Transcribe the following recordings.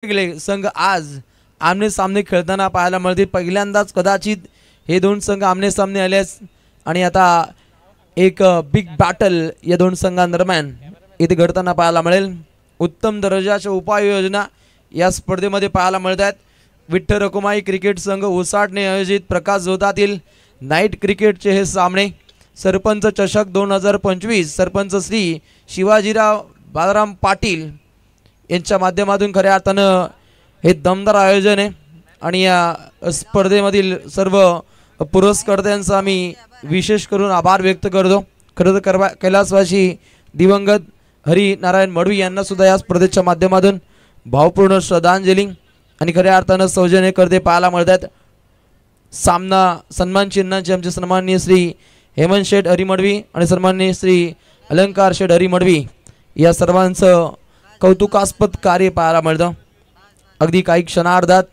वेगळे संघ आज आमने सामने खेळताना पाहायला मिळतील। पहिल्यांदाच कदाचित हे दोन संघ आमने सामने आलेस आणि आता एक बिग बॅटल या दोन संघांदरम्यान इथे घडताना पाहायला मिळेल। उत्तम दर्जाच्या उपाययोजना या स्पर्धेमध्ये पाहायला मिळतात। विठ्ठल रखुमाई क्रिकेट संघ उसाटने आयोजित प्रकाश झोतातील नाईट क्रिकेटचे हे सामने सरपंच चषक 2025 सरपंच श्री शिवाजीराव बाळाराम पाटील यांच्या माध्यमातून खऱ्या अर्थानं हे दमदार आयोजन आहे आणि या स्पर्धेमधील सर्व पुरस्कर्त्यांचा आम्ही विशेष करून आभार व्यक्त करतो। खरं तर कैलासवासी दिवंगत हरी नारायण मडवी यांना सुद्धा या स्पर्धेच्या माध्यमातून भावपूर्ण श्रद्धांजली आणि खऱ्या अर्थानं सौजन्य करते पाहायला मिळतात। सामना सन्मान चिन्हांचे आमचे सन्माननीय श्री हेमंत शेठ हरी मडवी आणि सन्माननीय श्री अलंकार शेठ हरी मडवी या सर्वांचं कौतुकास्पद कार्य पाहायला मिळतं। अगदी काही क्षणार्धात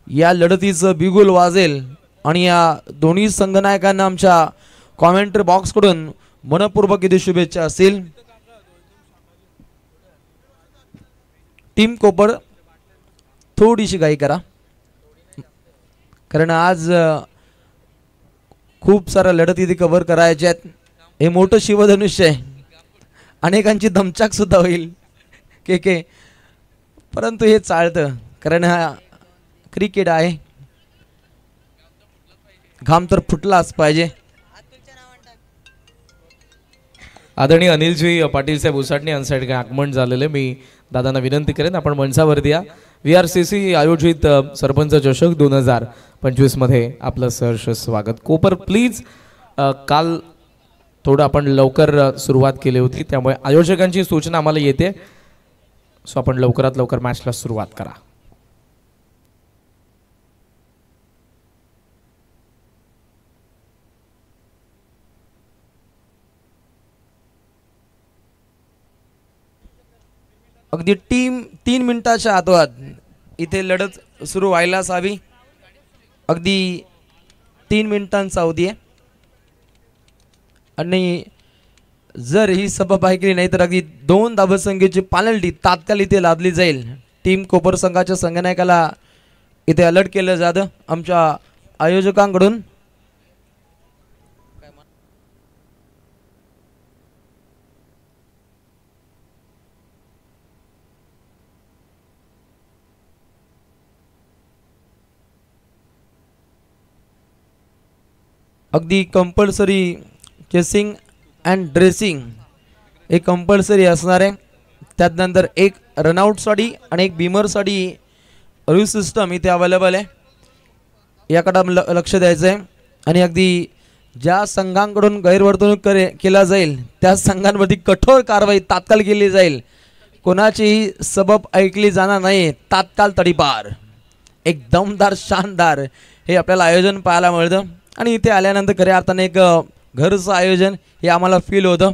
या लढतीचं बिगुल वाजेल आणि या दोन्ही संघनायकांना आमच्या कॉमेंट्री बॉक्स कडून मनपूर्वक इथे शुभेच्छा असतील। टीम कोपर थोडीशी घाई करा कारण आज खूप साऱ्या लढती इथे कव्हर करायच्या आहेत। हे मोठं शिवधनुष्य आहे, अनेकांची दमचाक सुद्धा होईल के परंतु हे चालतं कारण हा क्रिकेट आहे। घाम तर फुटलाच पाहिजे। आदरणीय अनिलजी पाटील साहेब उसाटणे यांसाठी काय आगमन झालेले मी दादांना विनंती करेन आपण मंचावरती या। VRCC आयोजित सरपंच चषक 2025 मध्ये आपलं सहर्ष स्वागत। कोपर प्लीज काल थोडं आपण लवकर सुरुवात केली होती त्यामुळे आयोजकांची सूचना आम्हाला येते सो आपण लवकरात लवकर मॅचला सुरुवात करा। अगदी टीम 3 मिनिटाच्या आतोआत इथे लढत सुरू व्हायलाच हवी। अगदी 3 मिनिटांचा अवधी आहे आणि जर ही सभा ऐकली नाही तर अगदी 2 धावसंख्येची पेनल्टी तात्काळ इथे लादली जाईल। टीम कोपर संघाच्या संघनायकाला इथे अलर्ट केलं जातं आमच्या आयोजकांकडून। अगदी कंपल्सरी चेसिंग अँड ड्रेसिंग हे कंपल्सरी असणार आहे। त्यानंतर एक रनआउटसाठी आणि एक बीमरसाठी रिव्ह सिस्टम इथे अवेलेबल आहे, याकडे लक्ष द्यायचं आहे। आणि अगदी ज्या संघांकडून गैरवर्तणूक केला जाईल त्या संघांवरती कठोर कारवाई तात्काळ केली जाईल। कोणाचीही सबब ऐकली जाणार नाही, तात्काळ तडीपार। एक दमदार शानदार हे आपल्याला आयोजन पाहायला मिळतं आणि इथे आल्यानंतर खऱ्या अर्थाने एक घरचं आयोजन हे आम्हाला फील होतं।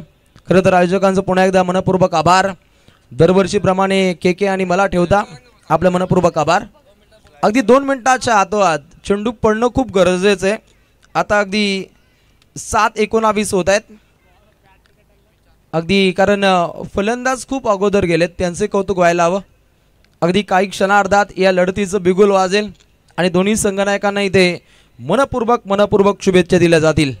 खरं तर आयोजकांचं पुन्हा एकदा मनपूर्वक आभार। दरवर्षीप्रमाणे के आणि मला ठेवता आपलं मनपूर्वक आभार। अगदी 2 मिनिटाच्या आतोआत चेंडू पडणं खूप गरजेचं आहे। आता अगदी 7:19 होत आहेत अगदी कारण फलंदाज खूप अगोदर गेलेत त्यांचे कौतुक व्हायला हवं। अगदी काही क्षणार्धात या लढतीचं बिगुल वाजेल आणि दोन्ही संघनायकांना इथे मनपूर्वक शुभेच्छा दिल्या जातील।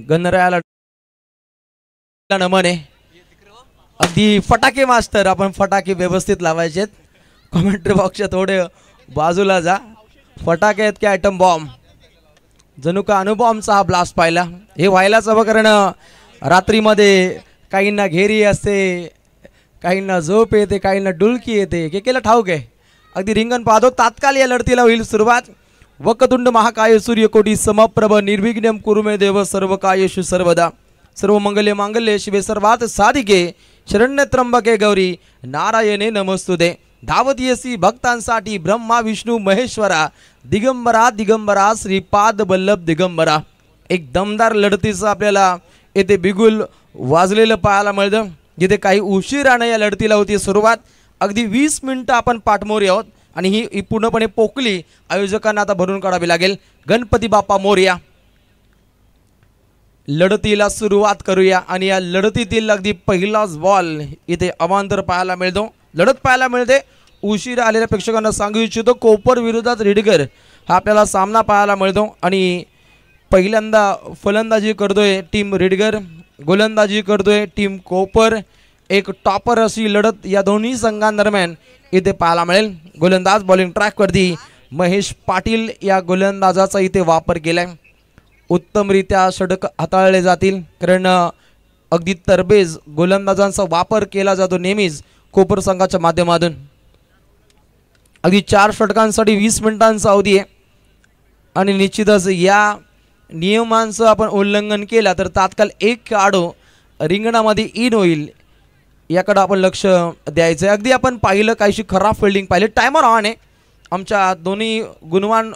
गणरायाला नमन आहे। अगदी फटाके मास्टर आपण फटाके व्यवस्थित लावायचे। कमेंट्री बॉक्सच्या थोडे बाजूला जा। फटाके आहेत की आयटम बॉम्ब जणू का अणुबॉम्बचा हा ब्लास्ट पाहिला। हे व्हायलाच हवं कारण रात्रीमध्ये काहींना घेरी असते, काहींना झोप येते, काहींना डुलकी येते, केला ठाऊक आहे। अगदी रिंगण पाहतो तात्काळ या लढतीला होईल सुरुवात। वक्रतुंड महाकाय सूर्यकोटी समप्रभ निर्विघ्नं कुरु मे देव सर्व कायेषु सर्वदा सर्व मंगल्य मांगल्ये शिवे सर्वार्थ साधिके शरण्य त्र्यंबके गौरी नारायणे नमस्तुते। धावतीयसी भक्तांसाठी ब्रह्मा विष्णू महेश्वरा दिगंबरा दिगंबरा श्रीपाद बल्लभ दिगंबरा। एक दमदार लढतीचं आपल्याला येथे बिगुल वाजलेलं पाहायला मिळतं जिथे काही उशिराने या लढतीला होती सुरुवात। अगदी 20 मिनिटं आपण पाठमोरी आहोत। आणि ही पूर्णपणे पोकली आयोजकांना आता भरून काढावी लागेल. गणपती बाप्पा मोरया. लढतीला सुरुवात करूया आणि या लढतीतील अगदी पहिलाच बॉल इथे अवांतर पाहायला मिळतो. लढत पाहायला मिळते. उशिरा आलेल्या प्रेक्षकांना सांगू इच्छितो कोपर विरोधात रेडगर हा आपल्याला सामना पाहायला मिळतो आणि पहिल्यांदा फलंदाजी करतोय टीम रेडगर, गोलंदाजी करतोय टीम कोपर. एक टॉपर अशी लढत या दोन्ही संघांदरम्यान इथे पाहायला मिळेल. गोलंदाज बॉलिंग ट्रॅकवरती महेश पाटील या गोलंदाजाचा इथे वापर केलाय. उत्तमरित्या षटक हाताळले जातील कारण अगदी तरबेज गोलंदाजांचा वापर केला जातो नेहमीच कोपर संघाच्या माध्यमातून. अगदी 4 षटकांसाठी 20 मिनिटांचा अवधी आहे आणि निश्चितच या नियमांचं आपण उल्लंघन केलं तर तात्काळ एक खेळाडू रिंगणामध्ये इन होईल याकडे आपण लक्ष द्यायचं आहे. अगदी आपण पाहिलं काहीशी खराब फिल्डिंग पाहिली. टायमर ऑन आहे आमच्या दोन्ही गुणवान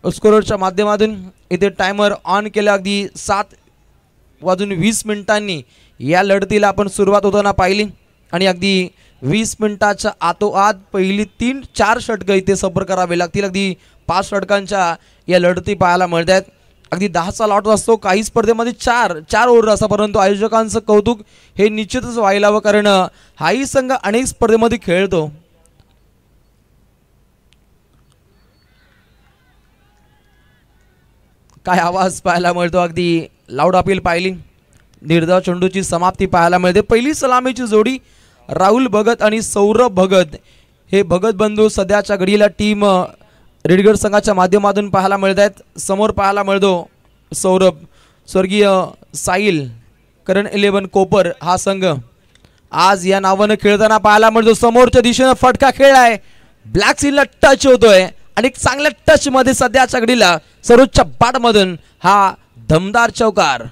स्कोररच्या माध्यमातून. इथे टायमर ऑन केलं. अगदी 7:20 या लढतीला आपण सुरुवात होताना पाहिली आणि अगदी 20 मिनिटाच्या आतोआत पहिली 3-4 षटकं इथे सफर करावे लागतील. अगदी 5 षटकांच्या या लढती पाहायला मिळत आहेत. अगदी 10चा लॉट असतो काही स्पर्धेमध्ये 4 ओव्हर असतात परंतु आयोजकांचं कौतुक हे निश्चितच व्हायला हवं कारण हाही संघ अनेक स्पर्धेमध्ये खेळतो. काय आवाज पाहायला मिळतो. अगदी लाऊड अपील पाहिली. निर्धाव चेंडूची समाप्ती पाहायला मिळते. पहिली सलामीची जोडी राहुल भगत आणि सौरभ भगत हे भगत बंधू सध्याच्या घडीला टीम रेडगर संघाच्या माध्यमातून पाहायला मिळत आहेत. समोर पाहायला मिळतो सौरभ स्वर्गीय साहिल करण 11 कोपर हा संघ आज या नावानं खेळताना पाहायला मिळतो. समोरच्या दिशेनं फटका खेळलाय. ब्लॅक सीलला टच होतोय आणि एक चांगल्या टच मध्ये सध्याच्या घडीला सर्वोच्च बाटमधून हा दमदार चौकार.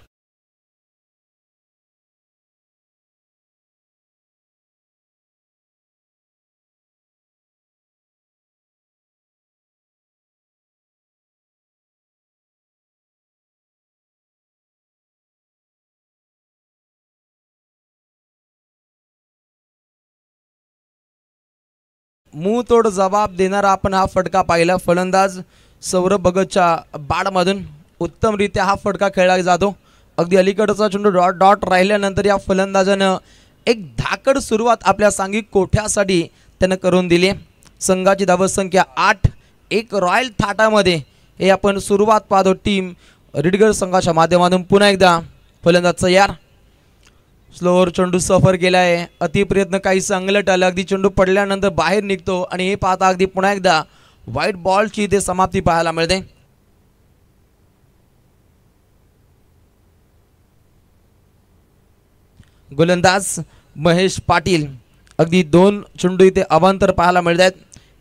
मुंह तोड जबाब देणारा आपण हा फटका पाहिला. फलंदाज सौरभ भगतच्या बाडमधून उत्तमरित्या हा फटका खेळला जातो. अगदी अलीकडचा चेंडू डॉट राहिल्यानंतर या फलंदाजानं एक धाकड सुरुवात आपल्या सांघिक कोठ्यासाठी त्यानं करून दिली. संघाची धावसंख्या 8. एक रॉयल थाटामध्ये हे आपण सुरुवात पाहतो टीम रेडगर संघाच्या माध्यमातून. पुन्हा एकदा फलंदाज तयार. स्लोअर चेंडू सफर केलाय. अतिप्रयत्न काही चांगलं आलं. अगदी चेंडू पडल्यानंतर बाहेर निघतो आणि हे पाहता अगदी पुन्हा एकदा व्हाईट बॉलची इथे समाप्ती पाहायला मिळते. गोलंदाज महेश पाटील. अगदी 2 चेंडू इथे अवांतर पाहायला मिळत आहेत.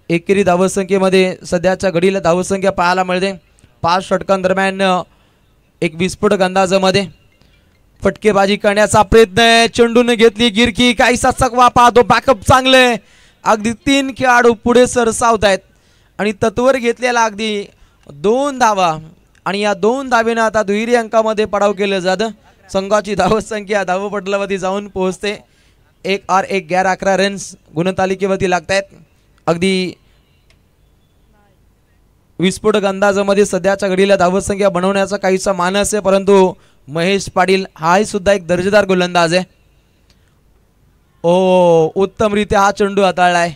एकेरी धावसंख्येमध्ये सध्याच्या घडीला धावसंख्या पाहायला मिळते. 5 षटकांदरम्यान एक विस्फोटक अंदाजामध्ये फटकेबाजी करण्याचा प्रयत्न आहे. चेंडूने घेतली गिरकी. काहीसा चकवा पाहतो. बॅकअप चांगले. अगदी 3 खेळाडू पुढे सरसावत आहेत आणि तत्वर घेतलेला अगदी 2 धावा आणि या 2 धावेनं आता दुहेरी अंकामध्ये पडाव केलं जातं. संघाची धावसंख्या धावपटलावरती जाऊन पोहोचते. 1 और 1 गैर 11 रन्स गुणतालिकेवरती लागत आहेत. अगदी विस्फोटक अंदाजामध्ये सध्याच्या घडीला धावसंख्या बनवण्याचा काहीसा मानस आहे परंतु महेश पाटील हाही सुद्धा एक दर्जेदार गोलंदाज आहे. उत्तमरित्या हा चेंडू हाताळलाय.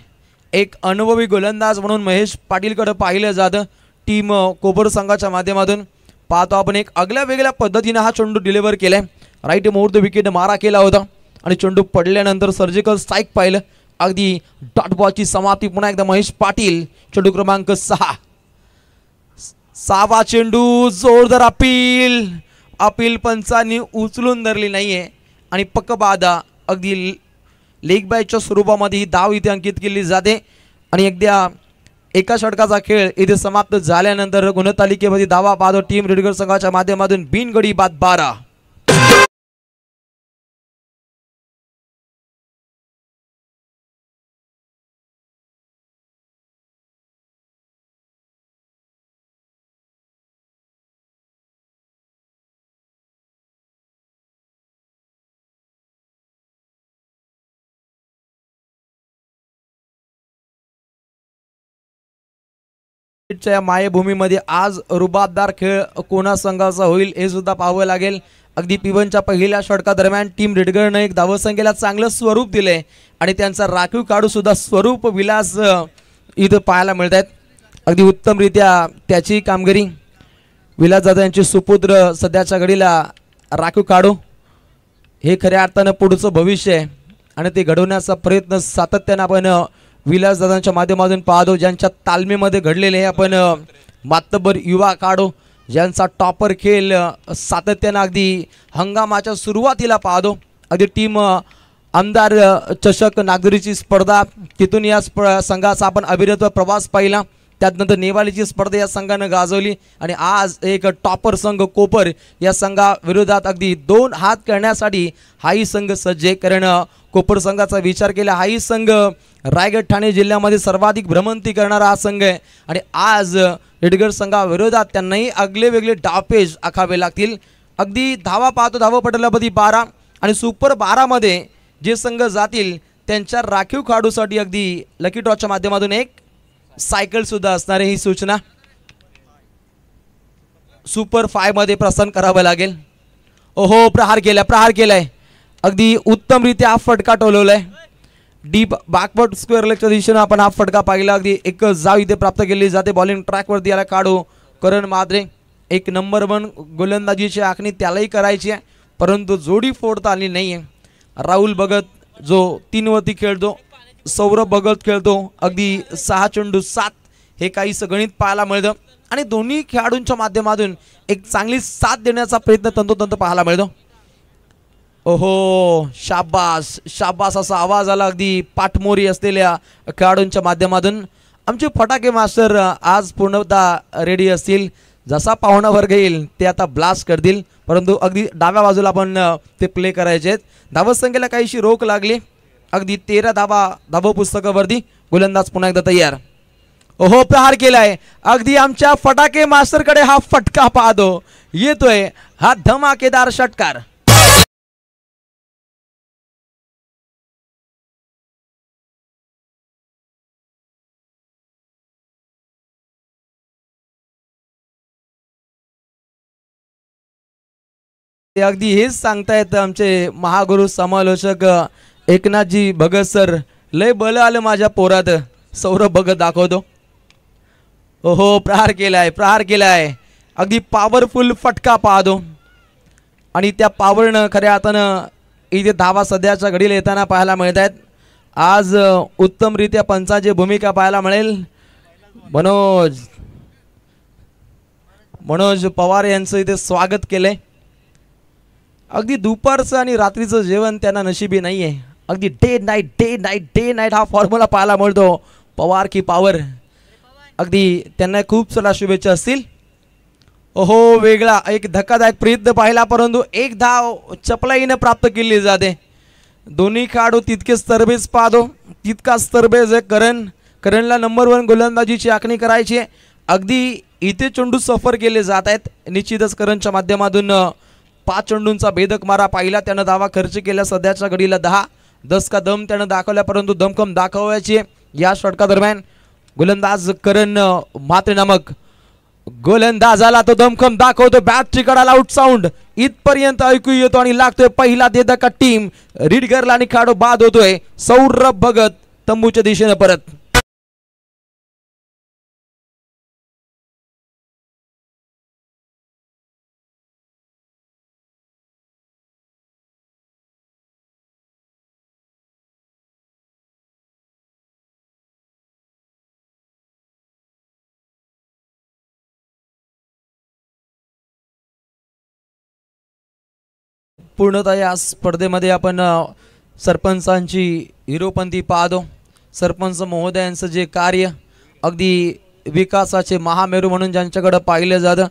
एक अनुभवी गोलंदाज म्हणून महेश पाटीलकडे पाहिलं जातं टीम कोपर संघाच्या माध्यमातून. पाहतो आपण एक आगळ्या वेगळ्या पद्धतीने हा चेंडू डिलिव्हर केलाय. राईट मोर द विकेट मारा केला होता आणि चेंडू पडल्यानंतर सर्जिकल स्ट्राईक पाहिलं. अगदी डॉट बॉलची समाप्ती पुन्हा एकदा महेश पाटील. चेंडू क्रमांक 6. 6वा चेंडू. जोरदार अपील पंचांनी उचलून धरली नाहीये आणि पक्कबादा अगदी लेग बायच्या स्वरूपामध्ये ही धाव इथे अंकित केली जाते आणि एकदा एका षटकाचा खेळ इथे समाप्त झाल्यानंतर गुणतालिकेमध्ये धावा पाहतो टीम रेडगर संघाच्या माध्यमातून बिनगडी बाद 12. च्या मायभूमीमध्ये आज रुबाबदार खेळ कोणा संघाचा होईल हे सुद्धा पाहावं लागेल। अगदी P1च्या पहिल्या षटका दरम्यान टीम रेडगरनं एक धावसंख्येला चांगलं स्वरूप दिले आणि त्यांचा राखीव काढू सुद्धा स्वरूप विलास इथं पाहायला मिळत आहेत। अगदी उत्तमरित्या त्याची कामगिरी विलास दादा यांचे सुपुत्र सध्याच्या घडीला राखीव काढू हे खऱ्या अर्थानं पुढचं भविष्य आहे आणि ते घडवण्याचा प्रयत्न सातत्यानं आपण विलास दादांच्या माध्यमातून पाहतो। ज्यांच्या तालमीमध्ये घडलेले हे आपण मातबर युवा काढू ज्यांचा टॉपर खेळ सातत्यानं अगदी हंगामाच्या सुरुवातीला पाहतो। अगदी टीम आमदार चषक नागरिकची स्पर्धा तिथून या संघाचा आपण अविरत प्रवास पाहिला। त्यानंतर नेवालीची स्पर्धा या संघानं गाजवली आणि आज एक टॉपर संघ कोपर या संघाविरोधात अगदी 2 हात करण्यासाठी हाही संघ सज्ज आहे। कारण कोपर संघाचा विचार केला हाही संघ रायगड ठाणे जिल्ह्यामध्ये सर्वाधिक भ्रमंती करणारा हा संघ आहे आणि आज रेडगर संघाविरोधात त्यांनाही आगले वेगळे डावपेच आखावे लागतील। अगदी धावा पाहतो धावपटलामध्ये 12 आणि सुपर 12 मध्ये जे संघ जातील त्यांच्या राखीव खेळाडूसाठी अगदी लकी ड्रॉच्या माध्यमातून एक सायकल सुद्धा असणार आहे ही सूचना सुपर 5 मध्ये प्रस्थान करावं लागेल। ओहो प्रहार केलाय अगदी उत्तमरित्या फटका टोलवलाय डीप बॅकवर्ड स्क्वेअर लेगच्या दिशेने आपण हा फटका पाहिला। अगदी एक जाव इथे प्राप्त केली जाते बॉलिंग ट्रॅकवरती याला काढू करण माद्रे एक नंबर 1 गोलंदाजीची आखणी त्यालाही करायची आहे परंतु जोडी फोडता आली नाही आहे। राहुल भगत जो 3 वरती खेळतो सौरभ भगत खेळतो अगदी 6 चेंडू 7 हे काहीच गणित पाहायला मिळतं आणि दोन्ही खेळाडूंच्या माध्यमातून एक चांगली साथ देण्याचा प्रयत्न तंतोतंत पाहायला मिळतो। ओहो शाबास असा आवाज आला अगदी पाठमोरी असलेल्या खेळाडूंच्या माध्यमातून। आमचे फटाके मास्टर आज पूर्णतः रेडी असतील जसा पाहुणा वर्ग येईल ते आता ब्लास्ट करतील परंतु अगदी डाव्या बाजूला आपण ते प्ले करायचे आहेत। धावसंख्येला काहीशी रोख लागली अगदी 13 धावा पुस्तकावरती गोलंदाज पुन्हा एकदा तयार। ओहो प्रहार केलाय अगदी आमच्या फटाके मास्टर कडे हा फटका पाहतो येतोय हा धमाकेदार षटकार। ते अगदी हेच सांगतायत आमचे महागुरु समालोचक एकनाथजी भगत सर लय बल आलं माझ्या पोरात सौरभ भगत दाखवतो। ओहो प्रहार केलाय अगदी पॉवरफुल फटका पाहतो आणि त्या पॉवरनं खऱ्या अर्थानं इथे धावा सध्याच्या घडीला येताना पाहायला मिळत आहेत। आज उत्तमरित्या पंचाची भूमिका पाहायला मिळेल। मनोज पवार यांचं इथे स्वागत केलंय। अगदी दुपारचं आणि रात्रीचं जेवण त्यांना नशिबी नाहीये अगदी डे नाईट हा फॉर्म्युला पाहायला मिळतो पवार की पॉवर अगदी त्यांना खूप साऱ्या शुभेच्छा असतील। ओहो वेगळा एक धक्कादायक प्रयत्न पाहिला परंतु एक धाव चपलाईने प्राप्त केली जाते। दोन्ही खेळाडू तितकेच तरबेज पाहतो तितकाच तरबेज आहे करणला नंबर 1 गोलंदाजीची आखणी करायची आहे। अगदी इथे चेंडू सफर केले जात आहेत निश्चितच करणच्या माध्यमातून 5 चेंडूंचा भेदक मारा पाहिला त्यानं धावा खर्च केला सध्याच्या घडीला 10 का दम त्यानं दाखवला परंतु दमकम दाखवायची या षटका दरम्यान गोलंदाज करण मात्रे नामक गोलंदाजाला तो दमकम दाखवतो बॅटची कडाला आउट साऊंड इथपर्यंत ऐकू येतो आणि लागतोय पहिला देदका टीम रीडगरला आणि खेळाडू बाद होतोय सौरभ भगत तंबूच्या दिशेने परत। पूर्णतः या स्पर्धेमध्ये आपण सरपंचांची हिरोपंथी पाहतो। सरपंच महोदयांचं जे कार्य अगदी विकासाचे महामेरू म्हणून ज्यांच्याकडे पाहिलं जातं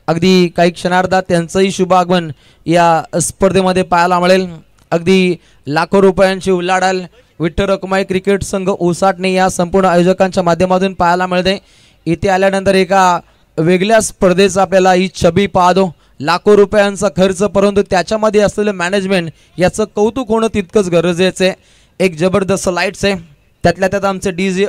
अगदी काही क्षणार्धात त्यांचंही शुभ आगमन या स्पर्धेमध्ये पाहायला मिळेल। अगदी लाखो रुपयांची उलाढाल विठ्ठल रखुमाई क्रिकेट संघ ओसाटणे या संपूर्ण आयोजकांच्या माध्यमातून पाहायला मिळते। इथे आल्यानंतर एका वेगळ्या स्पर्धेचा आपल्याला ही छबी पाहतो लाखो रुपयांचा खर्च परंतु त्याच्यामध्ये असलेलं मॅनेजमेंट याचं कौतुक होणं तितकंच गरजेचं आहे। एक जबरदस्त लाईट्स आहे त्यातल्या त्यात आमचे डीजे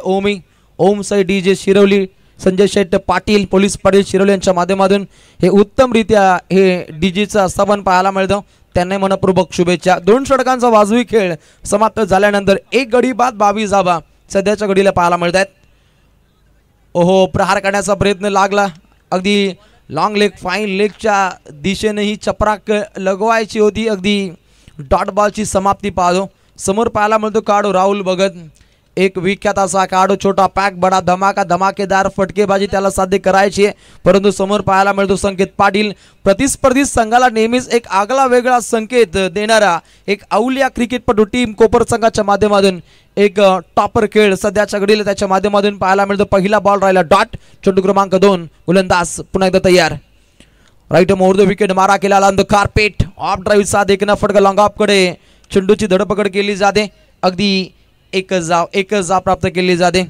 ओम साई डीजे शिरवली संजय शेट पाटील पोलीस पाटील शिरोली यांच्या माध्यमातून हे उत्तमरित्या हे डीजेचं स्थापन पाहायला मिळतं. त्यांना मनपूर्वक शुभेच्छा. 2 षटकांचा वाजवी खेळ समाप्त झाल्यानंतर 1 गडी बाद 22 धावा सध्याच्या घडीला पाहायला मिळत आहेत. ओहो, प्रहार करण्याचा प्रयत्न लागला. अगदी लॉंग लेग फाईन लेगच्या दिशेने ही चपराक लगवायची होती. अगदी डॉट बॉलची समाप्ती पाहतो. समोर पाहायला मिळतो काढो राहुल भगत, एक विख्यात असा काढो. छोटा पॅक बडा धमाका, धमाकेदार फटकेबाजी त्याला साध्य करायची आहे. परंतु समोर पाहायला मिळतो संकेत पाटील, प्रतिस्पर्धी संघाला नेहमीच एक आगळा वेगळा संकेत देणारा एक अवलिया क्रिकेटपटू टीम कोपर संघाच्या माध्यमातून एक टॉपर खेळ सध्याच्या घडीला त्याच्या माध्यमातून पाहायला मिळतो. पहिला बॉल राहिला डॉट, चेंडू क्रमांक 2, गोलंदाज पुन्हा एकदा तयार. राईट मोर विकेट मारा केला on the carpet, of drive साथ एक फटका लॉंग ऑफ कडे चेंडूची धडपकड केली जाते. अगदी एक जाव प्राप्त केली जाते.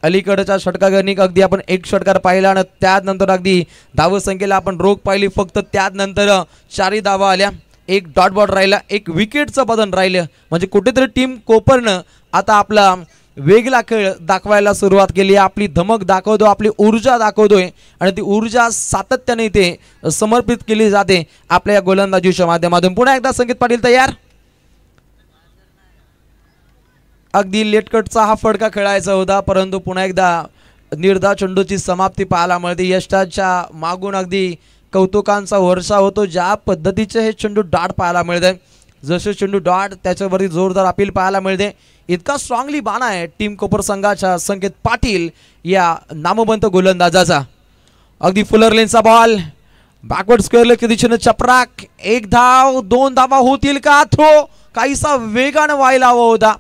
अलीकडच्या षटकागणिक अगदी आपण 1 षटकार पाहिला आणि त्यानंतर अगदी धावसंख्येला आपण रोख पाहिली. फक्त त्यानंतर 4 धावा आल्या, 1 डॉट बॉल राहिला, 1 विकेटचं बदन राहिलं. म्हणजे कुठेतरी टीम कोपरनं आता आपला वेगळा खेळ दाखवायला सुरुवात केली. आपली धमक दाखवतो, आपली ऊर्जा दाखवतोय आणि ती ऊर्जा सातत्याने इथे समर्पित केली जाते आपल्या या गोलंदाजीच्या माध्यमातून. पुन्हा एकदा संकेत पाटील तयार. अगदी लेटकटचा हा फटका खेळायचा होता, परंतु पुन्हा एकदा निर्धाव चेंडूची समाप्ती पाहायला मिळते. यष्टाच्या मागून अगदी कौतुकांचा वर्षा होतो. ज्या पद्धतीचे हे चेंडू डॉट पाहायला मिळते, जसे चेंडू डॉट त्याच्यावरती जोरदार अपील पाहायला मिळते. इतका स्ट्रॉंगली बाणा आहे टीम कोपर संघाच्या संकेत पाटील या नामवंत गोलंदाजाचा. अगदी फुलर लेनचा बॉल बॅकवर्ड स्क्वेअर लेग दिशेने चपराक, 1 धाव 2 धावा होतील का? थ्रो काहीसा वेगाने व्हायला हवा होता,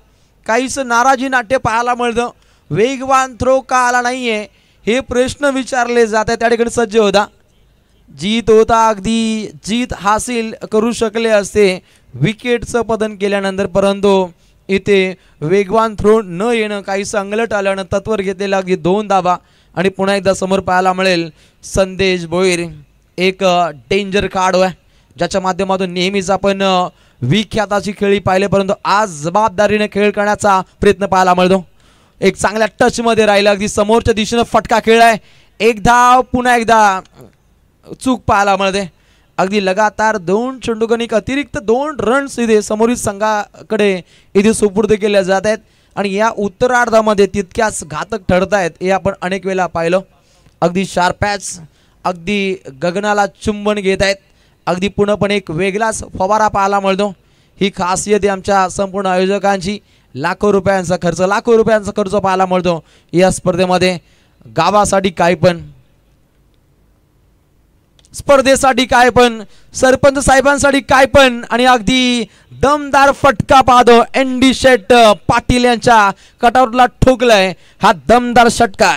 काहीच नाराजी नाट्य पाहायला मिळतं. वेगवान थ्रो का आला नाहीये हे प्रश्न विचारले जात आहे. त्या ठिकाणी सज्ज होता, जीत होता, अगदी जीत हासिल करू शकले असते विकेटचं पतन केल्यानंतर. परंतु इथे वेगवान थ्रो न येणं, काहीसं अंगलट आल्यानं तत्वर घेतलेला अगदी 2 धावा. आणि पुन्हा एकदा समोर पाहायला मिळेल संदेश भोईर, एक डेंजर कार्ड आहे ज्याच्या माध्यमातून नेहमीच आपण विख्याताची खेळी पाहिले, परंतु आज जबाबदारीने खेळ करण्याचा प्रयत्न पाहायला मिळतो. एक चांगल्या टच मध्ये राहिला, अगदी समोरच्या दिशेने फटका खेळाय, 1 धाव, पुन्हा एकदा चूक पाहायला मिळते. अगदी लगातार 2 चेंडूगणिक अतिरिक्त 2 रन्स इथे समोरील संघाकडे इथे सुपूर्द केल्या जात आहेत आणि या उत्तरार्धामध्ये तितक्याच घातक ठरत आहेत हे आपण अनेक वेळा पाहिलं. अगदी शार्प पॅच, अगदी गगनाला चुंबन घेत आहेत. अगदी पूर्णपणे एक वेगळाच फवारा पाहायला मिळतो. ही खासियत आहे आमच्या संपूर्ण आयोजकांची. लाखो रुपयांचा खर्च पाहायला मिळतो या स्पर्धेमध्ये. गावासाठी काय पण, स्पर्धेसाठी काय पण, सरपंच साहेबांसाठी काय पण, आणि अगदी दमदार फटका पाहतो एनडी शेट पाटील यांच्या कटआउटला ठोकलाय हा दमदार षटका.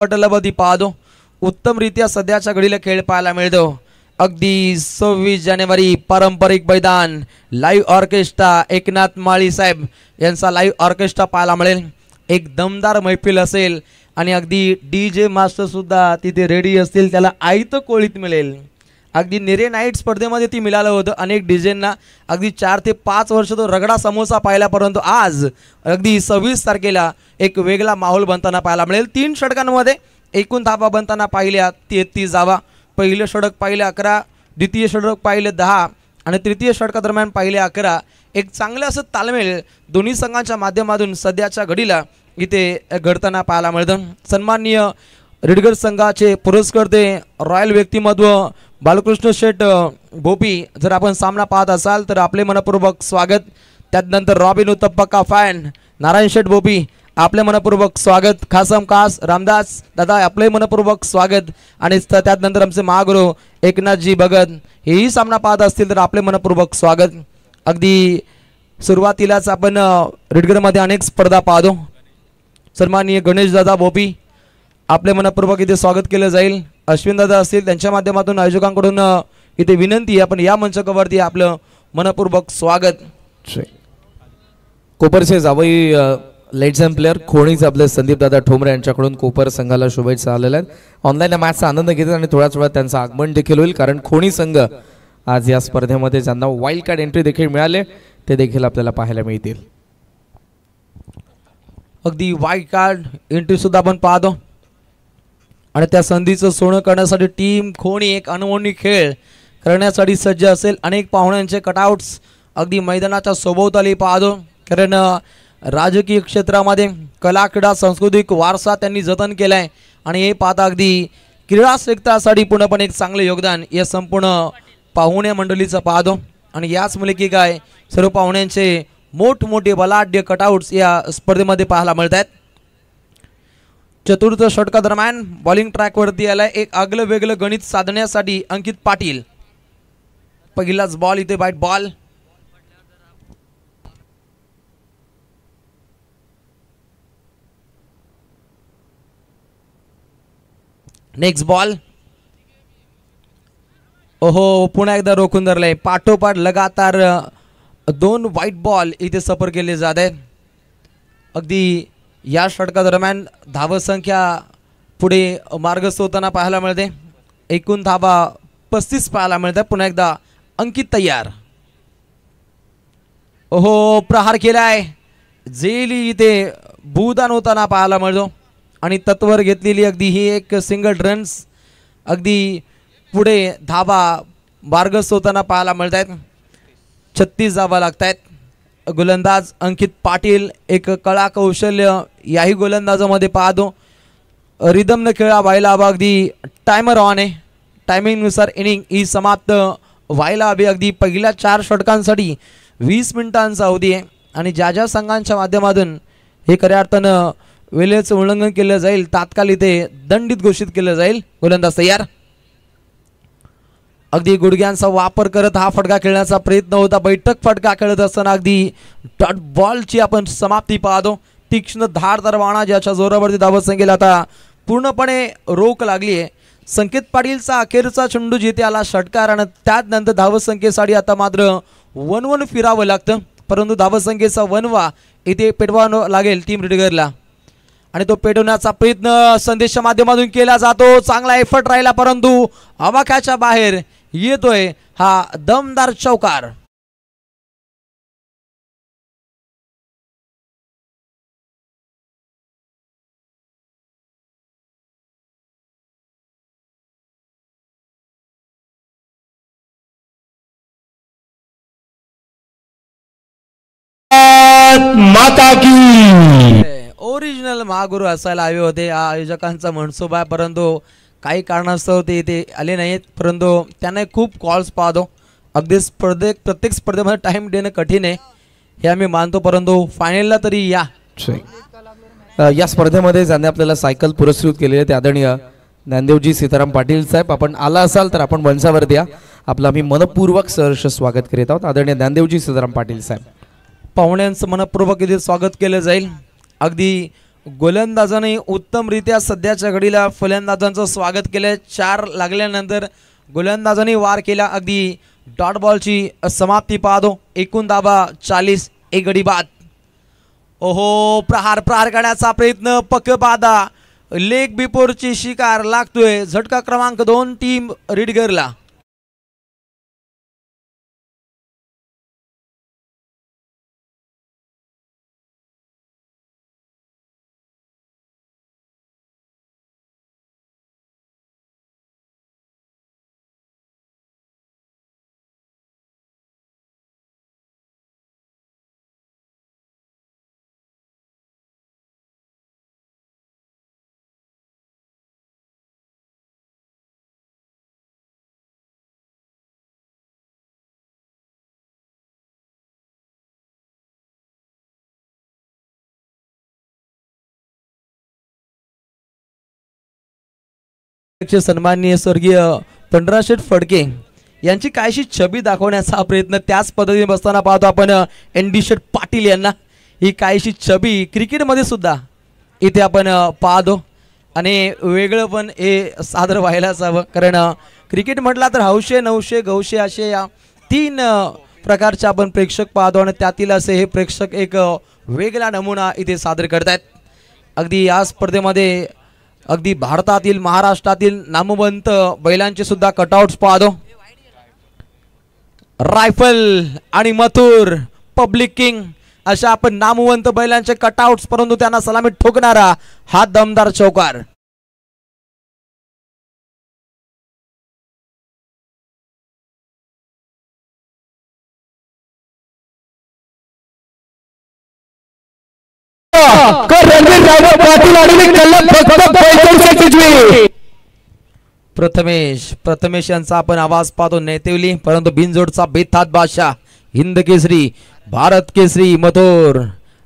पटलबधी पाहतो उत्तमरित्या सध्याच्या घडीला खेळ पाहायला मिळतो. अगदी 26 जानेवारी पारंपरिक मैदान, लाईव्ह ऑर्केस्ट्रा एकनाथ माळी साहेब यांचा लाईव्ह ऑर्केस्ट्रा पाहायला मिळेल. एक दमदार मैफिल असेल आणि अगदी DJ मास्टर सुद्धा तिथे रेडी असतील. त्याला आयतं कोळीत मिळेल. अगदी नेरे नाईट स्पर्धेमध्ये ती मिळालं होतं अनेक डीजेंना. अगदी 4 ते 5 वर्ष तो रगडा समोसा पाहिला, परंतु आज अगदी 26 तारखेला एक वेगळा माहोल बनताना पाहायला मिळेल. 3 षटकांमध्ये एकूण धावा बनताना पाहिल्या 33 धावा. पहिलं षटक पाहिले 11, द्वितीय षटक पाहिले 10 आणि तृतीय षटकादरम्यान पाहिले 11. एक चांगलं असं तालमेल दोन्ही संघांच्या माध्यमातून सध्याच्या घडीला इथे घडताना पाहायला मिळतं. सन्माननीय रेडगर संघाचे पुरस्कर्ते रॉयल व्यक्तिमत्व बालकृष्ण शेठ भोपी, जर आपण सामना पाहत असाल तर आपले मनपूर्वक स्वागत. त्यानंतर रॉबिन उत्तप्पा का फॅन नारायण शेठ भोपी, आपले मनपूर्वक स्वागत. खासम खास रामदास दादा, आपले मनपूर्वक स्वागत. आणि त्यानंतर आमचे महागुरू एकनाथजी भगत हेही सामना पाहत असतील तर आपले मनपूर्वक स्वागत. अगदी सुरुवातीलाच आपण रेडगरमध्ये अनेक स्पर्धा पाहतो. सन्माननीय गणेश दादा भोपी, आपले मनपूर्वक इथे स्वागत केलं जाईल. अश्विन दादा असतील त्यांच्या माध्यमातून आयोजकांकडून इथे विनंती आहे आपण या मंचावरती आपलं मनपूर्वक स्वागत. कोपरचे जावई लेट्स अँड प्लेअर खोणीच आपले संदीप दादा ठोंबरे यांच्याकडून कोपर संघाला शुभेच्छा आलेल्या आहेत. ऑनलाईन या मॅचचा आनंद घेतात आणि थोड्याच वेळात त्यांचं आगमन देखील होईल, कारण खोणी संघ आज या स्पर्धेमध्ये ज्यांना वाईल्ड कार्ड एंट्री देखील मिळाले ते देखील आपल्याला पाहायला मिळतील. अगदी वाईल्ड कार्ड एंट्री सुद्धा आपण पाहतो आणि त्या संधीचं सोनं करण्यासाठी टीम खोणी एक अनमोल खेळ करण्यासाठी सज्ज असेल. अनेक पाहुण्यांचे कटआउट्स अगदी मैदानाच्या सभोवताली पाहतो, कारण राजकीय क्षेत्रामध्ये कला क्रीडा सांस्कृतिक वारसा त्यांनी जतन केलाय आणि हे पाहता अगदी क्रीडा क्षेत्रासाठी पूर्णपणे एक चांगले योगदान या संपूर्ण पाहुण्या मंडळीचं पाहतो. आणि याच मुले काय सर्व पाहुण्यांचे मोठमोठे बलाढ्य कटआउट्स या स्पर्धेमध्ये पाहायला मिळत आहेत. चतुर्थ षटकादरम्यान बॉलिंग ट्रॅकवरती आलाय एक आगलं वेगळं गणित साधण्यासाठी अंकित पाटील. पहिलाच बॉल इथे वाईट बॉल. Next ball. ओहो, पुन्हा एकदा रोखून धरलंय. पाठोपाठ लगातार 2 व्हाईट बॉल इथे सफर केले जात आहेत. अगदी या षटकादरम्यान धावसंख्या पुढे मार्गस्थ होताना पाहायला मिळते. एकूण धावा 35 पाहायला मिळतात. पुन्हा एकदा अंकित तयार. ओहो, प्रहार केलाय. जेली इथे भूदान होताना पाहायला मिळतो आणि तत्वर घेतलेली अगदी ही एक सिंगल रन्स अगदी पुढे धावा मार्गस्थ होताना पाहायला मिळत आहेत. 36 धावा लागत आहेत. गोलंदाज अंकित पाटील एक कला कौशल्य याही गोलंदाजामध्ये पाहतो. रिदमनं खेळा व्हायला हवा. अगदी टायमर ऑन आहे. टायमिंगनुसार इनिंग ही समाप्त व्हायला हवी. अगदी पहिल्या 4 षटकांसाठी 20 मिनिटांचा अवधी आहे आणि ज्या ज्या संघांच्या माध्यमातून हे खऱ्या अर्थानं वेळेचं उल्लंघन केलं जाईल तात्काळ इथे दंडित घोषित केलं जाईल. गोलंदाज तयार. अगदी गुडघ्यांचा वापर करत हा फटका खेळण्याचा प्रयत्न होता. बैठक फटका खेळत असताना अगदी डॉट बॉलची आपण समाप्ती पाहतो. तीक्ष्ण धारदार बाणा ज्याच्या जोरावरती धावसंख्येला आता पूर्णपणे रोख लागली आहे. संकेत पाटीलचा अखेरचा चेंडू जिथे आला षटकार आणि त्यानंतर धावसंख्येसाठी आता मात्र 1-1 फिरावं लागतं, परंतु धावसंख्येचा 1वा इथे पेटवावं लागेल टीम रेडगरला आणि तो पेटवण्याचा प्रयत्न संदेशच्या माध्यमातून केला जातो. चांगला एफर्ट राहिला परंतु आवाक्याच्या बाहेर येतोय हा दमदार चौकार. माता की ओरिजिनल महागुरु असायला हवे होते हा आयोजकांचा मनसुबा आहे, परंतु काही कारणास्तव ते इथे आले नाहीत. परंतु त्यांना खूप कॉल्स पाहतो. अगदी प्रत्येक स्पर्धेमध्ये टाइम देणं कठीण आहे हे आम्ही मानतो, परंतु फायनलला तरी या स्पर्धेमध्ये ज्यांनी आपल्याला सायकल पुरस्कृत केलेले ते आदरणीय ज्ञानदेवजी सीताराम पाटील साहेब, आपण आला असाल तर आपण मंचावरती या. आपलं आम्ही मनपूर्वक सहर्ष स्वागत करीत आहोत. आदरणीय ज्ञानदेवजी सीताराम पाटील साहेब, पाहुण्यांचं मनपूर्वक इथे स्वागत केलं जाईल. अगदी गोलंदाजाने उत्तमरित्या सध्याच्या घडीला फलंदाजांचं स्वागत केलं. 4 लागल्यानंतर गोलंदाजाने वार केला. अगदी डॉट बॉलची समाप्ती पाहतो. एकूण धावा 40, एक गडी बाद. ओहो, प्रहार करण्याचा प्रयत्न पक्क बाधा. लेग बिफोरची शिकार लागतोय. झटका क्रमांक 2 टीम रेडगरला. सन्माननीय स्वर्गीय पंढराशेठ फडके यांची कायशी छबी दाखवण्याचा प्रयत्न त्याच पद्धतीने बसताना पाहतो आपण. ND शेठ पाटील यांना ही कायशी छबी क्रिकेटमध्ये सुद्धा इथे आपण पाहतो आणि वेगळं पण हे सादर व्हायलाच हवं, कारण क्रिकेट म्हटला तर हौशे नवशे गौशे असे या 3 प्रकारचे आपण प्रेक्षक पाहतो आणि त्यातील असे हे प्रेक्षक एक वेगळा नमुना इथे सादर करतायत. अगदी या स्पर्धेमध्ये अगदी भारतातील महाराष्ट्रातील नामवंत बैलांचे सुद्धा कटआउट्स पाहतो. रायफल आणि मथुर पब्लिक किंग अशा आपण नामवंत बैलांचे कटआउट्स, परंतु त्यांना सलामी ठोकणारा हा दमदार चौकार. प्रथमेश यांचा आपण आवाज पाहतो नेतेवली, परंतु बिनजोडचा बेताद बादशाह हिंद केसरी भारत केसरी मथुर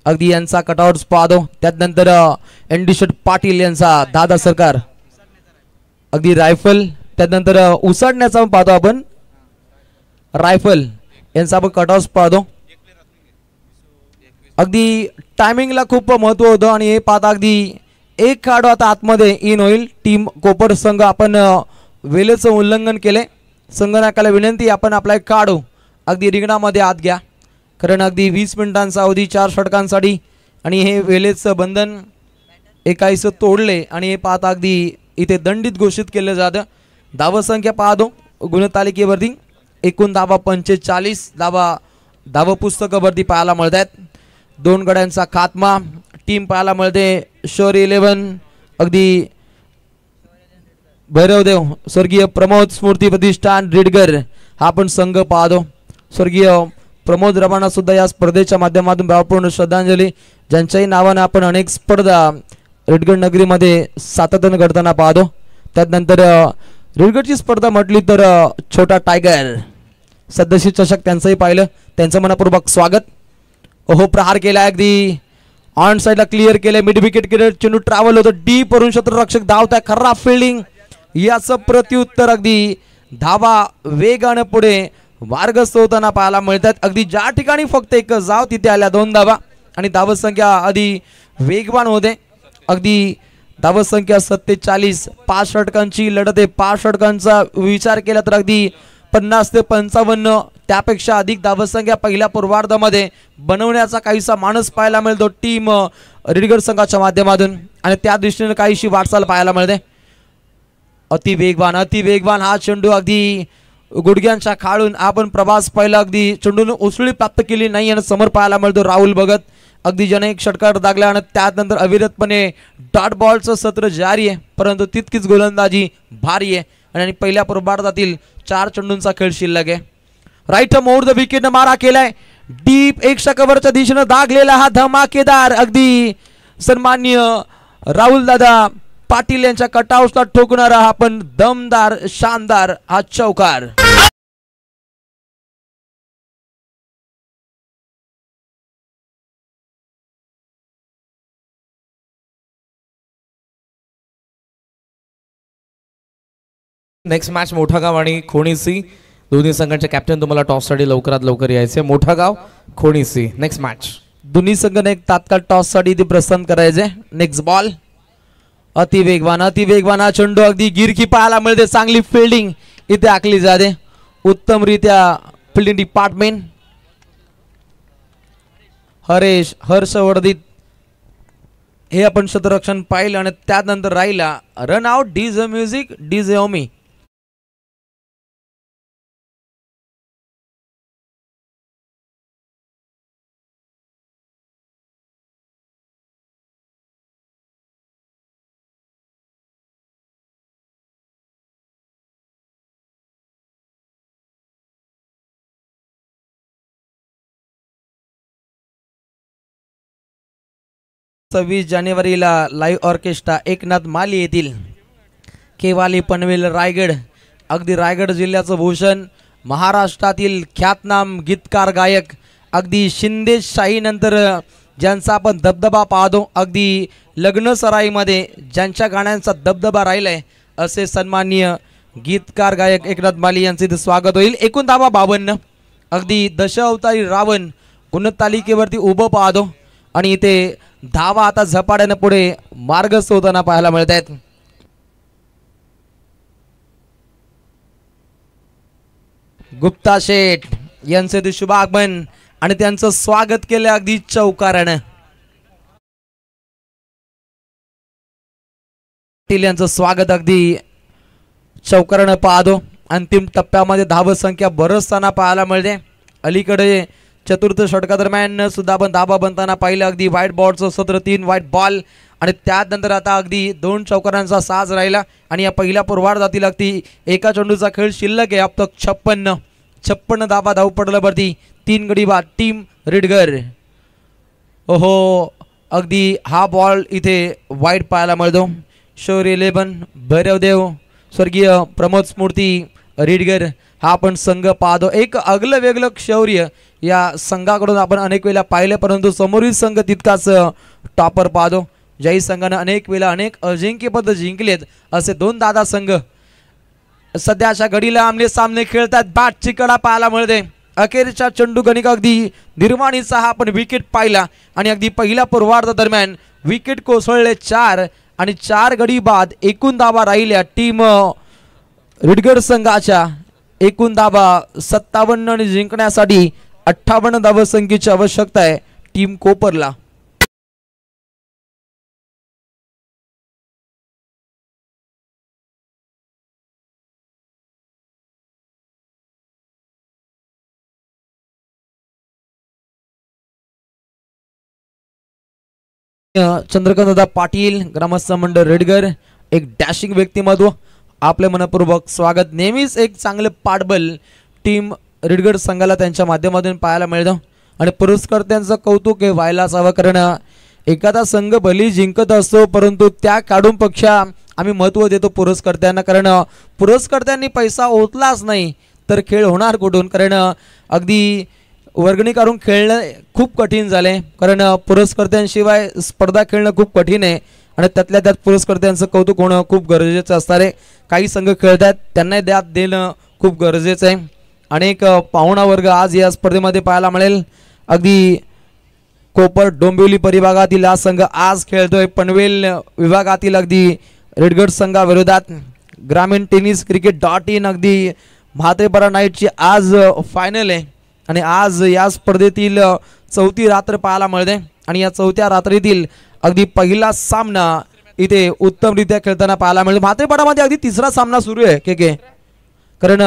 अगदी यांचा कटआउट्स पाहतो. त्यानंतर एनडीशट पाटील यांचा दादा सरकार अगदी रायफल, त्यानंतर उसाडण्याचा पाहतो आपण रायफल यांचा आपण कटआउट्स पाहतो. अगदी टायमिंगला खूप महत्व होतं आणि हे पाहता अगदी एक खेळाडू आता आतमध्ये इन होईल. टीम कोपर संघ आपण वेळेचं उल्लंघन केले. संघनायकाला विनंती आपण आपला एक खेळाडू अगदी रिंगणामध्ये आत घ्या, कारण अगदी 20 मिनिटांचा अवधी 4 षटकांसाठी आणि हे वेळेचं बंधन एकाईस तोडले आणि हे पाहता अगदी इथे दंडित घोषित केलं जातं. धावसंख्या पाहतो गुणतालिकेवरती एकूण धावा 45 धावा पुस्तकावरती पाहायला मिळत आहेत. 2 गड्यांचा खात्मा टीम पाहायला मिळते. शोर 11 अगदी भैरवदेव स्वर्गीय प्रमोद स्मृती प्रतिष्ठान रेडगर हा आपण संघ पाहतो. स्वर्गीय प्रमोद रबांना सुद्धा या स्पर्धेच्या माध्यमातून भावपूर्ण श्रद्धांजली, ज्यांच्याही नावाने आपण अनेक स्पर्धा रेडगड नगरीमध्ये सातत्याने घडताना पाहतो. त्यानंतर रेडगडची स्पर्धा म्हटली तर छोटा टायगर सदस्य चषक त्यांचंही पाहिलं, त्यांचं मनपूर्वक स्वागत. ओहो प्रहार केला अगदी ऑन साइडला क्लिअर केले, मिड विकेट केले, चेंडू ट्रॅव्हल होतो डीप वरून क्षेत्ररक्षक धावताय, खराब फिल्डिंग याचं प्रत्युत्तर अगदी धावा वेगाने पुढे मार्गस्थ होताना पाहायला मिळतात. अगदी ज्या ठिकाणी फक्त एक जाव तिथे आल्या 2 धावा आणि धावसंख्या आधी वेगवान होते. अगदी धावसंख्या 47 5 षटकांची लढत आहे. 5 षटकांचा विचार केला तर अगदी 50 ते 55 त्यापेक्षा अधिक धावसंख्या पहिल्या पूर्वार्धामध्ये बनवण्याचा काहीसा मानस पाहायला मिळतो टीम रेडगड संघाच्या माध्यमातून आणि त्या दृष्टीने काहीशी वाटचाल पाहायला मिळते. अति वेगवान हा चेंडू अगदी गुडघ्यांच्या खाळून आपण प्रवास पाहिला, अगदी चेंडूने उसळी प्राप्त केली नाही आणि समोर पाहायला मिळतो राहुल भगत अगदी ज्याने एक षटकार दागला आणि त्यानंतर अविरतपणे डॉट बॉलचं सत्र जारी आहे, परंतु तितकीच गोलंदाजी भारी आहे आणि पहिल्या पूर्वार्धातील 4 चेंडूंचा खेळ शिल्लक आहे. राईट मोर द विकेट मारा केलाय डीप एक षटकावरच्या दिशेने दागलेला हा धमाकेदार अगदी सन्माननीय राहुल दादा पाटील यांच्या कटआउटला ठोकणारा हा पण दमदार शानदार हा चौकार. नेक्स्ट मॅच मोठा गाव आणि खोणी सी दोन्ही संघांचे कॅप्टन तुम्हाला टॉससाठी लवकरात लवकर यायचे. मोठा गाव खोणी सी नेक्स्ट मॅच. दोन्ही संघाने एक तात्काळ टॉससाठी ते प्रस्थान करायचे. नेक्स्ट बॉल अति वेगवान हा चेंडू अगदी गिरकी पाहायला मिळते. चांगली फिल्डिंग इथे आखली जाते, उत्तमरित्या फिल्डिंग डिपार्टमेंट. हर्षवर्धित हे आपण क्षेत्ररक्षण पाहिलं आणि त्यानंतर राहिला run out. DJ music DJ Omi. सव्वीस जानेवारीला लाईव्ह ऑर्केस्ट्रा एकनाथ माली येथील केवाली पनवेल रायगड अगदी रायगड जिल्ह्याचं भूषण महाराष्ट्रातील ख्यातनाम गीतकार गायक अगदी शिंदे शाही नंतर ज्यांचा आपण दबदबा पाहतो, अगदी लग्न सराईमध्ये ज्यांच्या गाण्यांचा दबदबा राहिलाय असे सन्माननीय गीतकार गायक एकनाथ माली यांचे इथे स्वागत होईल. एकूण धावा 52 अगदी दशावतारी रावण गुणतालिकेवरती उभं पाहतो आणि इथे धावा आता झपाट्याने पुढे मार्गस्थ होताना पाहायला मिळत आहेत. गुप्ता शेठ यांचे ते शुभ आगमन आणि त्यांचं स्वागत केलं अगदी चौकारानं. यांचं स्वागत अगदी चौकारानं पाहतो. अंतिम टप्प्यामध्ये धावसंख्या बरसताना पाहायला मिळते. अलीकडे चतुर्थ षटकादरम्यान सुद्धा आपण धाबा बनताना पाहिलं. अगदी व्हाईट बॉलचं सत्र 3 व्हाईट बॉल आणि त्यानंतर आता अगदी 2 चौकारांचा साज राहिला आणि या पहिल्या पूर्वार्धातील अगदी एका चेंडूचा खेळ शिल्लक आहे. अब तक 56 धाबा धाव पडलं वरती. 3 गडी बाद टीम रेडगर. ओहो अगदी हा बॉल इथे वाईट पाहायला मिळतो. शौर्य 11 भैरवदेव स्वर्गीय प्रमोद स्मृती रेडगर हा आपण संघ पाहतो. एक अगलं वेगळं शौर्य या संघाकडून आपण अनेक वेळा पाहिले, परंतु समोरील संघ तितकाच टॉपर पाहतो. ज्याही संघानं अनेक वेळा अनेक अजिंक्यपद जिंकलेत असे 2 दादा संघ सध्याच्या घडीला आमने सामने खेळतात. बॅटची कडा पाहायला मिळते. अखेरच्या चेंडू गणिक अगदी निर्माणीचा हा आपण विकेट पाहिला आणि अगदी पहिल्या पूर्वार्ध दरम्यान विकेट कोसळले 4 आणि 4 गडी बाद. एकूण धावा राहिल्या टीम रेडगर संघाच्या. एकूण धावा 57 आणि जिंकण्यासाठी 58 धावसंख्येची आवश्यकता आहे टीम कोपरला. चंद्रकांत दादा पाटील ग्रामस्थ मंडळ रेडगर एक डॅशिंग व्यक्तिमत्व. आपले मनपूर्वक स्वागत. नेहमीच एक चांगले पाठबल टीम रेडगर संघाला त्यांच्या माध्यमातून पाहायला मिळतं आणि पुरस्कर्त्यांचं कौतुक हे व्हायलाच हवं. कारण एखादा संघ भली जिंकत असतो परंतु त्या काढून पेक्षा आम्ही महत्त्व देतो पुरस्कर्त्यांना. कारण पुरस्कर्त्यांनी पैसा ओतलाच नाही तर खेळ होणार कुठून. कारण अगदी वर्गणी काढून खेळणं खूप कठीण झाले. कारण पुरस्कर्त्यांशिवाय स्पर्धा खेळणं खूप कठीण आहे आणि त्यातल्या त्यात पुरस्कर्त्यांचं कौतुक होणं खूप गरजेचं असणार आहे. काही संघ खेळतात त्यांना द्यात देणं खूप गरजेचं आहे. अनेक पाहुणा वर्ग आज या स्पर्धेमध्ये पाहायला मिळेल. अगदी कोपर डोंबिवली परिभागातील हा संघ आज खेळतोय पनवेल विभागातील अगदी रेडगर संघाविरोधात. ग्रामीण टेनिस क्रिकेट.in अगदी म्हात्रेपाडा नाईटची आज फायनल आहे आणि आज या स्पर्धेतील 4थी रात्र पाहायला मिळते आणि या 4थ्या रात्रीतील अगदी पहिला सामना इथे उत्तमरित्या खेळताना पाहायला मिळतो. म्हात्रेपाडामध्ये अगदी 3रा सामना सुरू आहे के कारण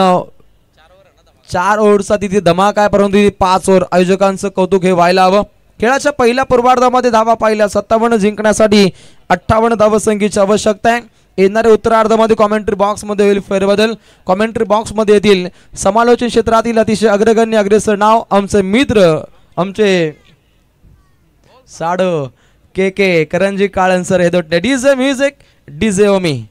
4 ओव्हरचा तिथे धमाका आहे परंतु 5 ओव्हर. आयोजकांचं कौतुक हे व्हायला हवं. खेळाच्या पहिल्या पूर्वार्धामध्ये धावा पाहिल्या 57 जिंकण्यासाठी 58 धावसंख्येची आवश्यकता आहे. येणाऱ्या उत्तरार्धामध्ये कॉमेंट्री बॉक्समध्ये होईल फेरबदल. कॉमेंट्री बॉक्समध्ये येतील समालोचन क्षेत्रातील अतिशय अग्रगण्य अग्रेसर नाव आमचे मित्र आमचे साडो के करंजी काळन सर हे दो DJ music DJ Omi.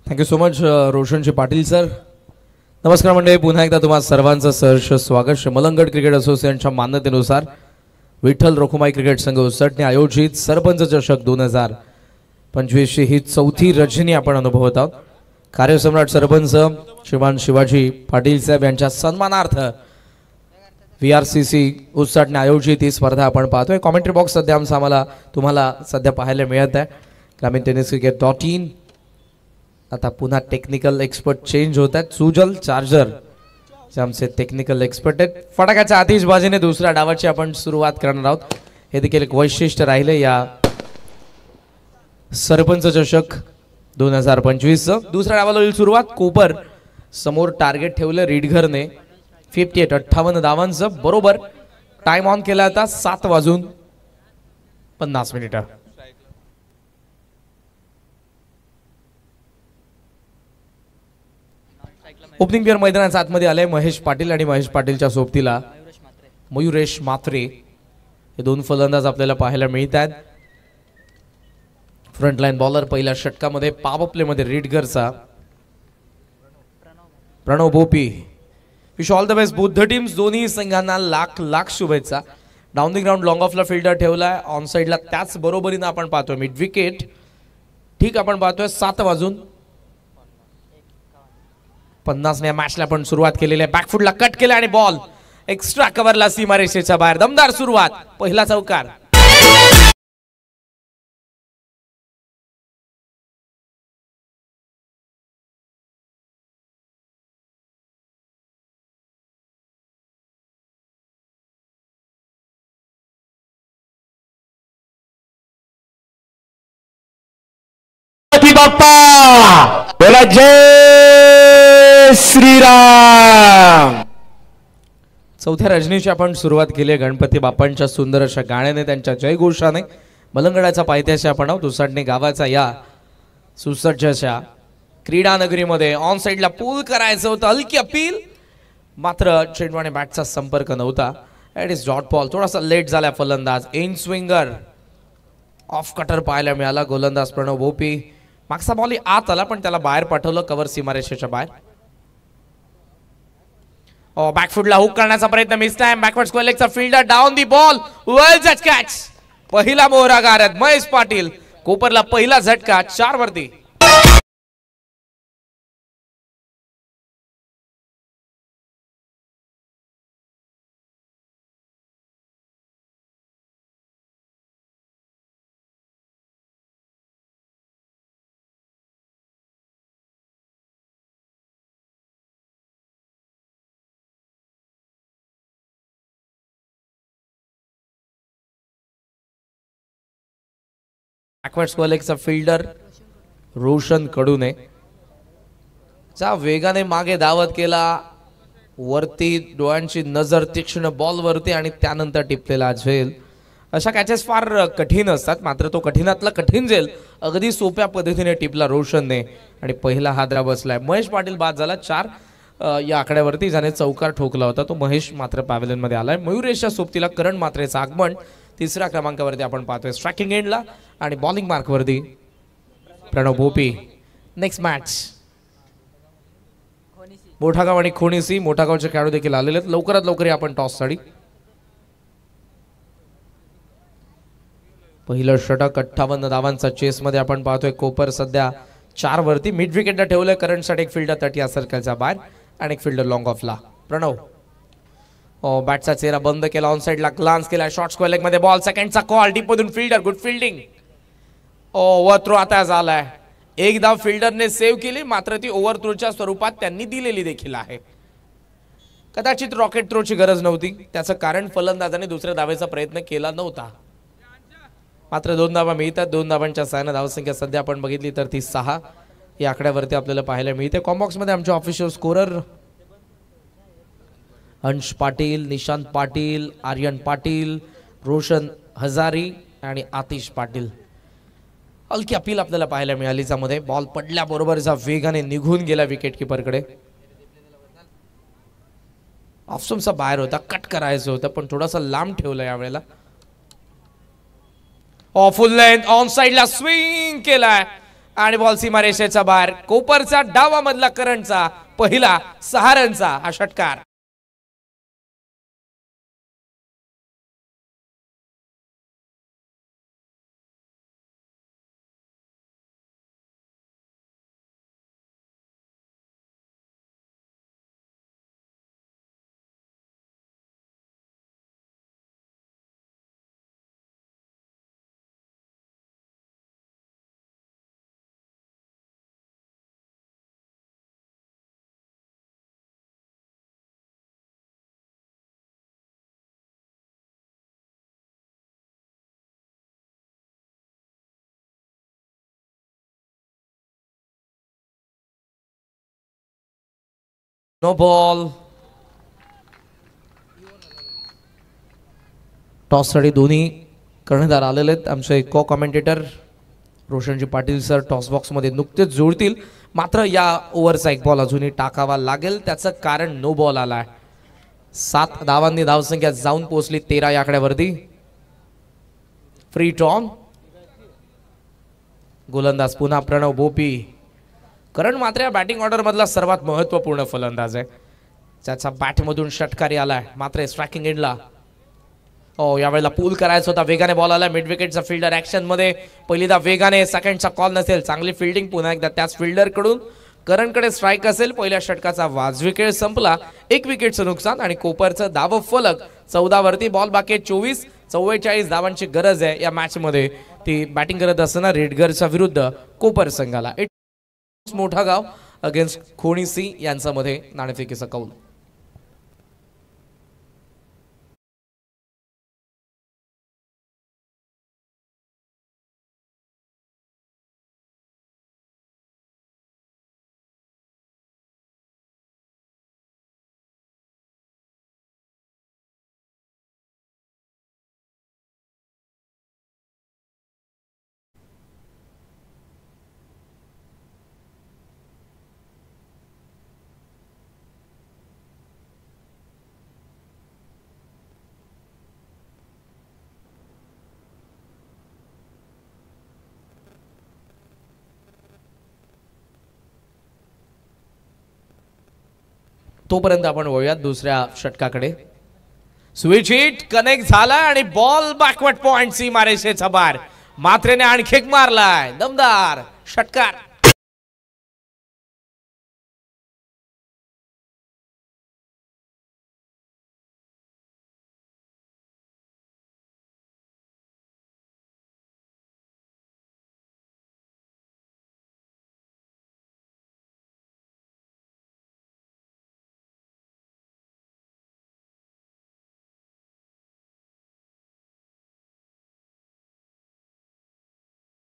Thank you so much Roshanji Patil sir. नमस्कार मंडळी, पुन्हा एकदा तुम्हा सर्वांचं सहर्ष स्वागत. मलंगड क्रिकेट असोसिएशनच्या मान्यतेनुसार विठ्ठल रखुमाई क्रिकेट संघ उसटणे आयोजित सरपंच चषक 2025 ही 4थी रजनी आपण अनुभवत आहोत. कार्यसम्राट सरपंच श्रीमान शिवाजी पाटील साहेब यांच्या सन्मानार्थ VRCC उसटणे आयोजित ही स्पर्धा आपण पाहतोय. कॉमेंट्री बॉक्स सध्या तुम्हाला सध्या पाहायला मिळत आहे. ग्रामीण टेनिस क्रिकेट.in. आता पुन्हा टेक्निकल एक्सपर्ट चेंज होत आहेत. सुजल चार्जर जे आमचे टेक्निकल एक्सपर्ट आहेत. फटाक्याच्या आतिषबाजीने दुसऱ्या डावाची आपण सुरुवात करणार आहोत. हे देखील एक वैशिष्ट्य राहिले या सरपंच चषक 2025 दुसऱ्या डावाला होईल सुरुवात. कोपर समोर टार्गेट ठेवलं रीडघरने 58 धावांचं बरोबर. टाइम ऑन केला आता 7:50 ओपनिंग पेअर मैदानाच्या आतमध्ये आले महेश पाटील आणि महेश पाटीलच्या सोबतीला मयुरेश मात्रे हे दोन फलंदाज आपल्याला पाहायला मिळत आहेत. फ्रंटलाईन बॉलर पहिल्या षटकामध्ये पॉवर प्ले मध्ये रीडघरचा Pranav Bhopi. Wish all the best both the teams. दोन्ही संघांना लाख लाख शुभेच्छा. डाऊन द ग्राउंड लॉंग ऑफला फिल्डर ठेवलाय ऑन साइडला त्याच बरोबरीनं आपण पाहतोय मिड विकेट ठीक आपण पाहतोय 7:50 ने मॅचला पण सुरुवात केलेली आहे. बॅकफुटला कट केला आणि बॉल एक्स्ट्रा कव्हरला सीमारेषेच्या बाहेर. दमदार सुरुवात. पहिला चौकार. बाप्पा बोला जय श्रीराम. चौथ्या रजनीची आपण सुरुवात केली आहे गणपती बाप्पांच्या सुंदर अशा गाण्याने त्यांच्या जयघोषाने. मलंगडाचा पायथ्याशी आपण आहोत. दुसाडणे गावाचा या सुसज्ज अशा क्रीडा नगरीमध्ये ऑन साइडला पूल करायचं होतं. हलकी अपील मात्र चेंडूने बॅटचा संपर्क नव्हता. It is dot ball. थोडासा लेट झाला फलंदाज. इन स्विंगर ऑफ कटर पाहायला मिळाला. गोलंदाज प्रणव भोपी. मागचा बॉल आत आला पण त्याला बाहेर पाठवलं कव्हर सीमारेषेच्या बाहेर. बॅकफुटला हुक करण्याचा प्रयत्न मिस टाइम. बॅकवर्ड स्क्वेअर लेगचा fielder down the ball. Well जज कॅच. पहिला मोहरा गारद महेश पाटील. कोपरला पहिला झटका 4 वरती. बॅकवर्ड स्क्वेअर लेगचा फिल्डर रोशन कडूने चा वेगाने मागे धावत केला. वरती डोळ्यांची नजर तीक्ष्ण बॉल वरती आणि त्यानंतर टिपलेला झेल. अशा कॅचेस फार कठीण असतात मात्र तो कठीणातला कठीण झेल अगदी सोप्या पद्धतीने टिपला रोशनने आणि पहिला हादरा बसलाय. महेश पाटील बाद झाला 4 या आकड्यावरती ज्याने चौकार ठोकला होता तो महेश मात्र पॅव्हलियन मध्ये आलाय. मयुरेशच्या सोबतीला करण मात्रेचं आगमन तिसऱ्या क्रमांकावरती आपण पाहतोय. स्ट्रायकिंग एंडला आणि बॉलिंग मार्कवरती प्रणव भोपी. नेक्स्ट मॅच मोठागाव आणि खोणीसी. मोठागावचे खेळाडू देखील आलेले आहेत. लवकरात लवकर आपण टॉस साठी. पहिलं षटक 58 धावांचा चेस मध्ये आपण पाहतोय. कोपर सध्या 4 वरती. मिड विकेटला ठेवलंय. करंटसाठी एक फिल्डर 30 या सर्कलच्या बाहेर आणि एक फिल्डर लॉंग ऑफला. प्रणव बॅटचा चेहरा बंद केला. ऑन साइडला ग्लान्स केला. शॉर्ट स्क्वेअर लेग मध्ये बॉल. सेकंडचा कॉल. डीप मधून fielder. Good fielding. Overthrow आता झालाय. एक धाव फिल्डरने सेव्ह केली मात्र ती ओव्हर थ्रोच्या स्वरूपात त्यांनी दिलेली देखील आहे. कदाचित रॉकेट थ्रोची गरज नव्हती. त्याचं कारण फलंदाजाने दुसऱ्या धावेचा प्रयत्न केला नव्हता. मात्र 2 धावा मिळतात. 2 धावांच्या साहाय्याने धावसंख्या सध्या आपण बघितली तर ती 6 या आकड्यावरती आपल्याला पाहायला मिळते. कॉम्बॉक्स मध्ये आमचे ऑफिशियल स्कोरर अंश पाटील, निशांत पाटील, आर्यन पाटील, रोशन हजारी आणि आतिश पाटील. हलकी अपील आपल्याला पाहायला मिळाली. ज्यामध्ये बॉल पडल्याबरोबरचा वेगाने निघून गेला विकेट किपरकडे. ऑफस्टम्पचा बाहेर होता. कट करायचं होतं पण थोडासा लांब ठेवलं यावेळेला. फुल लेंथ ऑन साइडला स्विंग केलाय आणि बॉल सीमारेषेच्या बाहेर. कोपरचा डावामधला करंटचा पहिला 6 रनचा हा षटकार. No ball. टॉससाठी दोन्ही कर्णधार आलेले आहेत. आमचे को commentator Roshanji Patil sir toss बॉक्समध्ये नुकतेच जोडतील. मात्र या ओव्हरचा एक बॉल अजूनही टाकावा लागेल. त्याचं कारण नो बॉल आलाय. 7 धावांनी धावसंख्या जाऊन पोहोचली 13 या आकड्यावरती. Free ton. गोलंदाज पुन्हा प्रणव बोपी. करण मात्र या बॅटिंग ऑर्डर मधला सर्वात महत्वपूर्ण फलंदाज आहे. त्याचा बॅटमधून षटकारी आलाय. मात्र स्ट्रायकिंग एंडला यावेळेला पूल करायचा होता. वेगाने बॉल आला. मिड विकेटचा फिल्डर ऍक्शन मध्ये. पहिलीदा वेगाने. सेकंडचा कॉल नसेल. चांगली फिल्डिंग पुन्हा एकदा त्याच फिल्डर कडून. करणकडे स्ट्राईक असेल. पहिल्या षटकाचा वाजवी खेळ संपला. 1 विकेटचं नुकसान आणि कोपरचं धाव फलक 14 वरती. बॉल बाकी 24. 44 धावांची गरज आहे या मॅच मध्ये. ती बॅटिंग करत असताना रेडगरच्या विरुद्ध कोपर संघाला. मोठा गाव अगेन्स्ट खोणी सी यांच्यामध्ये नाणेफेकीचा कौल. तोपर्यंत आपण वळूयात दुसऱ्या षटकाकडे. स्विच हिट कनेक्ट झाला आणि बॉल बॅकवर्ड पॉइंट सीमारेषेचा बार. मात्रेने आणखी एक मारलाय. दमदार षटकार.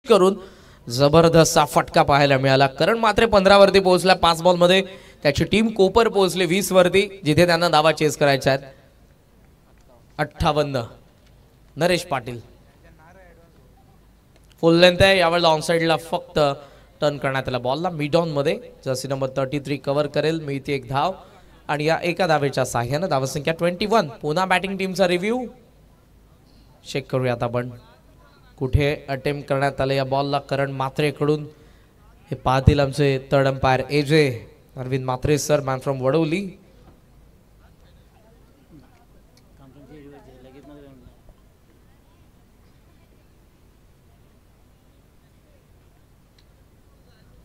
करून जबरदस्त फटका पाहायला मिळाला. करण मात्र 15 वरती पोहोचला. 5 बॉल मध्ये त्याची टीम कोपर पोहोचले 20 वरती, जिथे त्यांना धावा चेस करायच्या आहेत. 58. नरेश पाटील फुल लेंथ आहे. यावेळेला ऑन साइडला फक्त टर्न करण्यात आला बॉलला. मिड ऑन मध्ये जर्सी नंबर 33 कव्हर करेल. मिळते एक धाव आणि या एका धावेच्या साह्यानं धावसंख्या 21. पुन्हा बॅटिंग टीमचा रिव्ह्यू चेक करूयात आपण. कुठे अटेम्प्ट करण्यात आले या बॉलला करण मात्रेकडून हे पाहतील आमचे third umpire AJ Arvind Mhatre sir, man from Vadoli.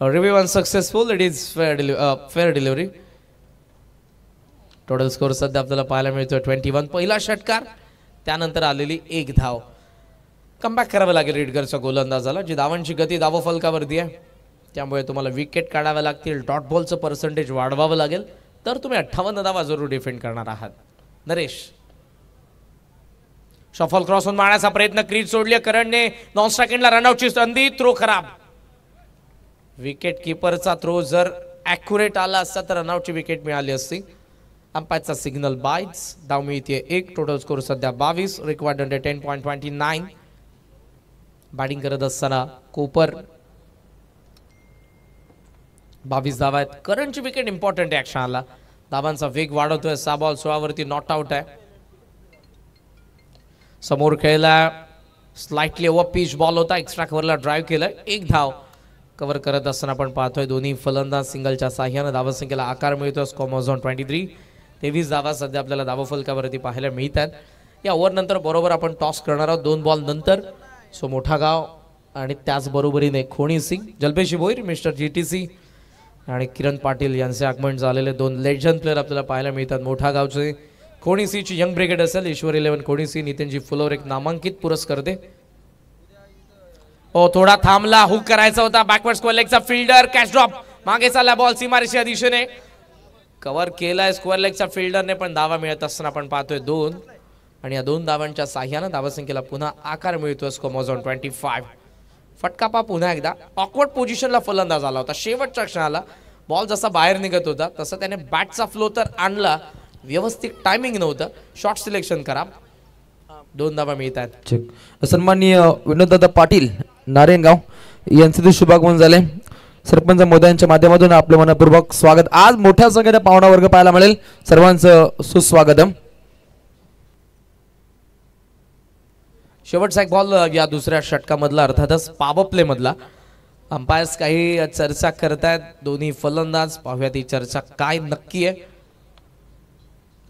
Review unsuccessful. It is fair delivery. Total score सध्या आपल्याला पाहायला मिळतोय 21. पहिला षटकार त्यानंतर आलेली एक धाव. कमबॅक करावं लागेल रेडगरच्या गोलंदाजाला, जी धावांची गती धाव फलकावरती आहे. त्यामुळे तुम्हाला विकेट काढाव्या लागतील. डॉट बॉलचं पर्सेंटेज वाढवावं लागेल, तर तुम्ही 58 धावा जरूर डिफेंड करणार आहात. नरेश शफल क्रॉस होऊन मारण्याचा प्रयत्न. क्रीज सोडली करणने. नॉन स्ट्राइकला रनआउटची संधी. थ्रो खराब. विकेट किपरचा थ्रो जर ॲक्युरेट आला असता तर रनआउटची विकेट मिळाली असती. अंपायरचा सिग्नल बायट्स. धाव मिळते 1. टोटल स्कोर सध्या 22. Required under 10.29. बॅटिंग करत असताना कोपर 22 धावा आहेत. करंटची विकेट इम्पॉर्टंट आहे ॲक्शनला. धावांचा वेग वाढवतोय. 6 बॉल 16 वरती नॉट आउट आहे. समोर खेळला स्लाइटली ओव्हर पिच बॉल होता. एक्स्ट्रा कव्हरला ड्राईव्ह केलाय. एक धाव कव्हर करत असताना आपण पाहतोय दोन्ही फलंदाज सिंगलच्या साह्यानं धावसंख्येला आकार मिळतोय. स्कोर 23. 23 धावा सध्या आपल्याला धावफलकावरती पाहायला मिळतात. या ओव्हर नंतर बरोबर आपण टॉस करणार आहोत 2 बॉल नंतर. सो मोठा गाव आणि त्याचबरोबरीने खोणी सिंग, जल्पेशी भोईर, मिस्टर GTC आणि किरण पाटील यांचे आगमन झालेले 2 लेजंड प्लेअर आपल्याला पाहायला मिळतात. मोठा गावचे खोणी सीची यंग ब्रिगेड असेल. ईश्वर 11 खोणी सी. नितीनजी फुलोर एक नामांकित पुरस्कर्ते. थोडा थांबला. हुक करायचा होता. बॅकवर्ड स्क्वेअर लेगचा फिल्डर. Catch drop. मागे चालला बॉल सीमारेषेच्या दिशेने. कव्हर केलाय स्क्वेअर लेगच्या फिल्डरने, पण धावा मिळत असताना आपण पाहतोय 2. आणि या 2 धावांच्या साह्यानं धावसंख्येला पुन्हा आकार मिळतोय. स्कोर 25. फटका पा पुन्हा एकदा. ऑकवर्ड पोझिशनला फलंदाज आला होता शेवटच्या क्षणाला. बॉल जसा बाहेर निघत होता तसा त्याने बॅटचा फ्लो तर आणला, व्यवस्थित टायमिंग नव्हतं, शॉट सिलेक्शन करा, 2 धावा मिळतात. सन्माननीय विनोददादा पाटील नारायणगाव यांचे ते शुभागमन झाले. सरपंच महोदयांच्या माध्यमातून आपलं मनपूर्वक स्वागत. आज मोठ्या संख्येने पाहुणा वर्ग पाहायला मिळेल, सर्वांचं सुस्वागतम. शेवटचा एक बॉल या दुसऱ्या षटकामधला, अर्थातच पॉवर प्ले मधला. अंपायर्स काही चर्चा करतायत, दोन्ही फलंदाज. पाहूया ती चर्चा काय नक्की आहे.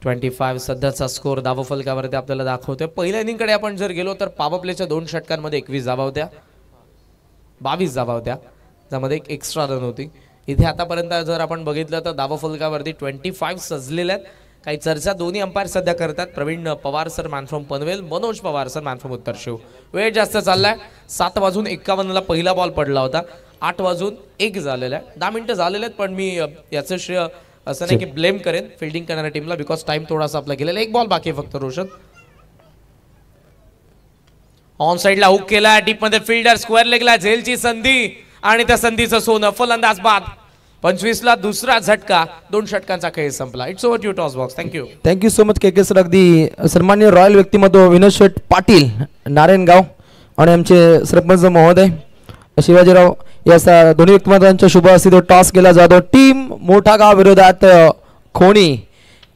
25 सध्याचा स्कोर धावफलकावरती आपल्याला दाखवतोय. पहिल्या इनिंगकडे आपण जर गेलो तर पॉवर प्लेच्या 2 षटकांमध्ये 21 धावा होत्या, 22 धावा होत्या, त्यामध्ये एक एक्स्ट्रा रन होती. इथे आतापर्यंत जर आपण बघितलं तर धावफलकावरती 25 सजलेल्या आहेत. काही चर्चा दोन्ही अंपायर सध्या करतात. Praveen Pawar sir man from Panvel, Manoj Pawar sir man from Uttarshiv. वेळ जास्त चाललाय. 7:51 पहिला बॉल पडला होता, 8:01 झालेला आहे. 10 मिनिटं झालेले आहेत, पण मी याचं श्रेय असं नाही की ब्लेम करेन फिल्डिंग करणाऱ्या टीमला, बिकॉज टाइम थोडासा आपला गेलेला. एक बॉल बाकी आहे फक्त. रोशन ऑन साइडला हुक केला, डीप मध्ये फिल्डर स्क्वेअर लेगला, झेलची संधी आणि त्या संधीचं सोनं. फलंदाज बाद. 25 ला दुसरा झटका, 2 षटकांचा खेळ संपला. It's over to toss box. Thank you so much K sir. अगदी सन्माननीय रॉयल व्यक्तिमत्व विनोद शेठ पाटील नारायणगाव आणि आमचे सरपंच महोदय शिवाजीराव या दोन्ही व्यक्तिमत्वांच्या शुभ हस्ते टॉस केला जातो. टीम मोठा गाव विरोधात खोणी,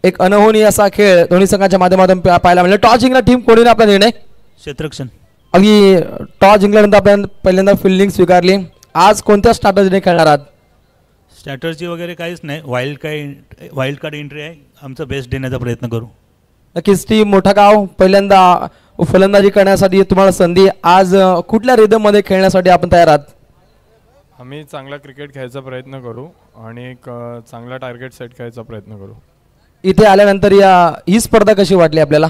एक अनहोनी असा खेळ दोन्ही संघाच्या माध्यमातून पाहायला मिळाला. टॉस जिंकला टीम खोणीने आपला निर्णय क्षेत्ररक्षण. अगदी टॉस जिंकल्यानंतर आपण पहिल्यांदा फिल्डिंग स्वीकारली. आज कोणत्या स्ट्रॅटजीने खेळणार आहात? स्ट्रॅटर्जी वगैरे काहीच नाही, वाईल्ड कार्ड एंट्री आहे. आमचा बेस्ट देण्याचा प्रयत्न करू. नक्कीच टीम मोठा गाव पहिल्यांदा फलंदाजी करण्यासाठी तुम्हाला संधी. आज कुठल्या रिदम मध्ये खेळण्यासाठी आपण तयार आहात? आम्ही चांगला क्रिकेट खेळायचा प्रयत्न करू आणि एक चांगला टार्गेट सेट करायचा प्रयत्न करू. इथे आल्यानंतर ही स्पर्धा कशी वाटली आपल्याला?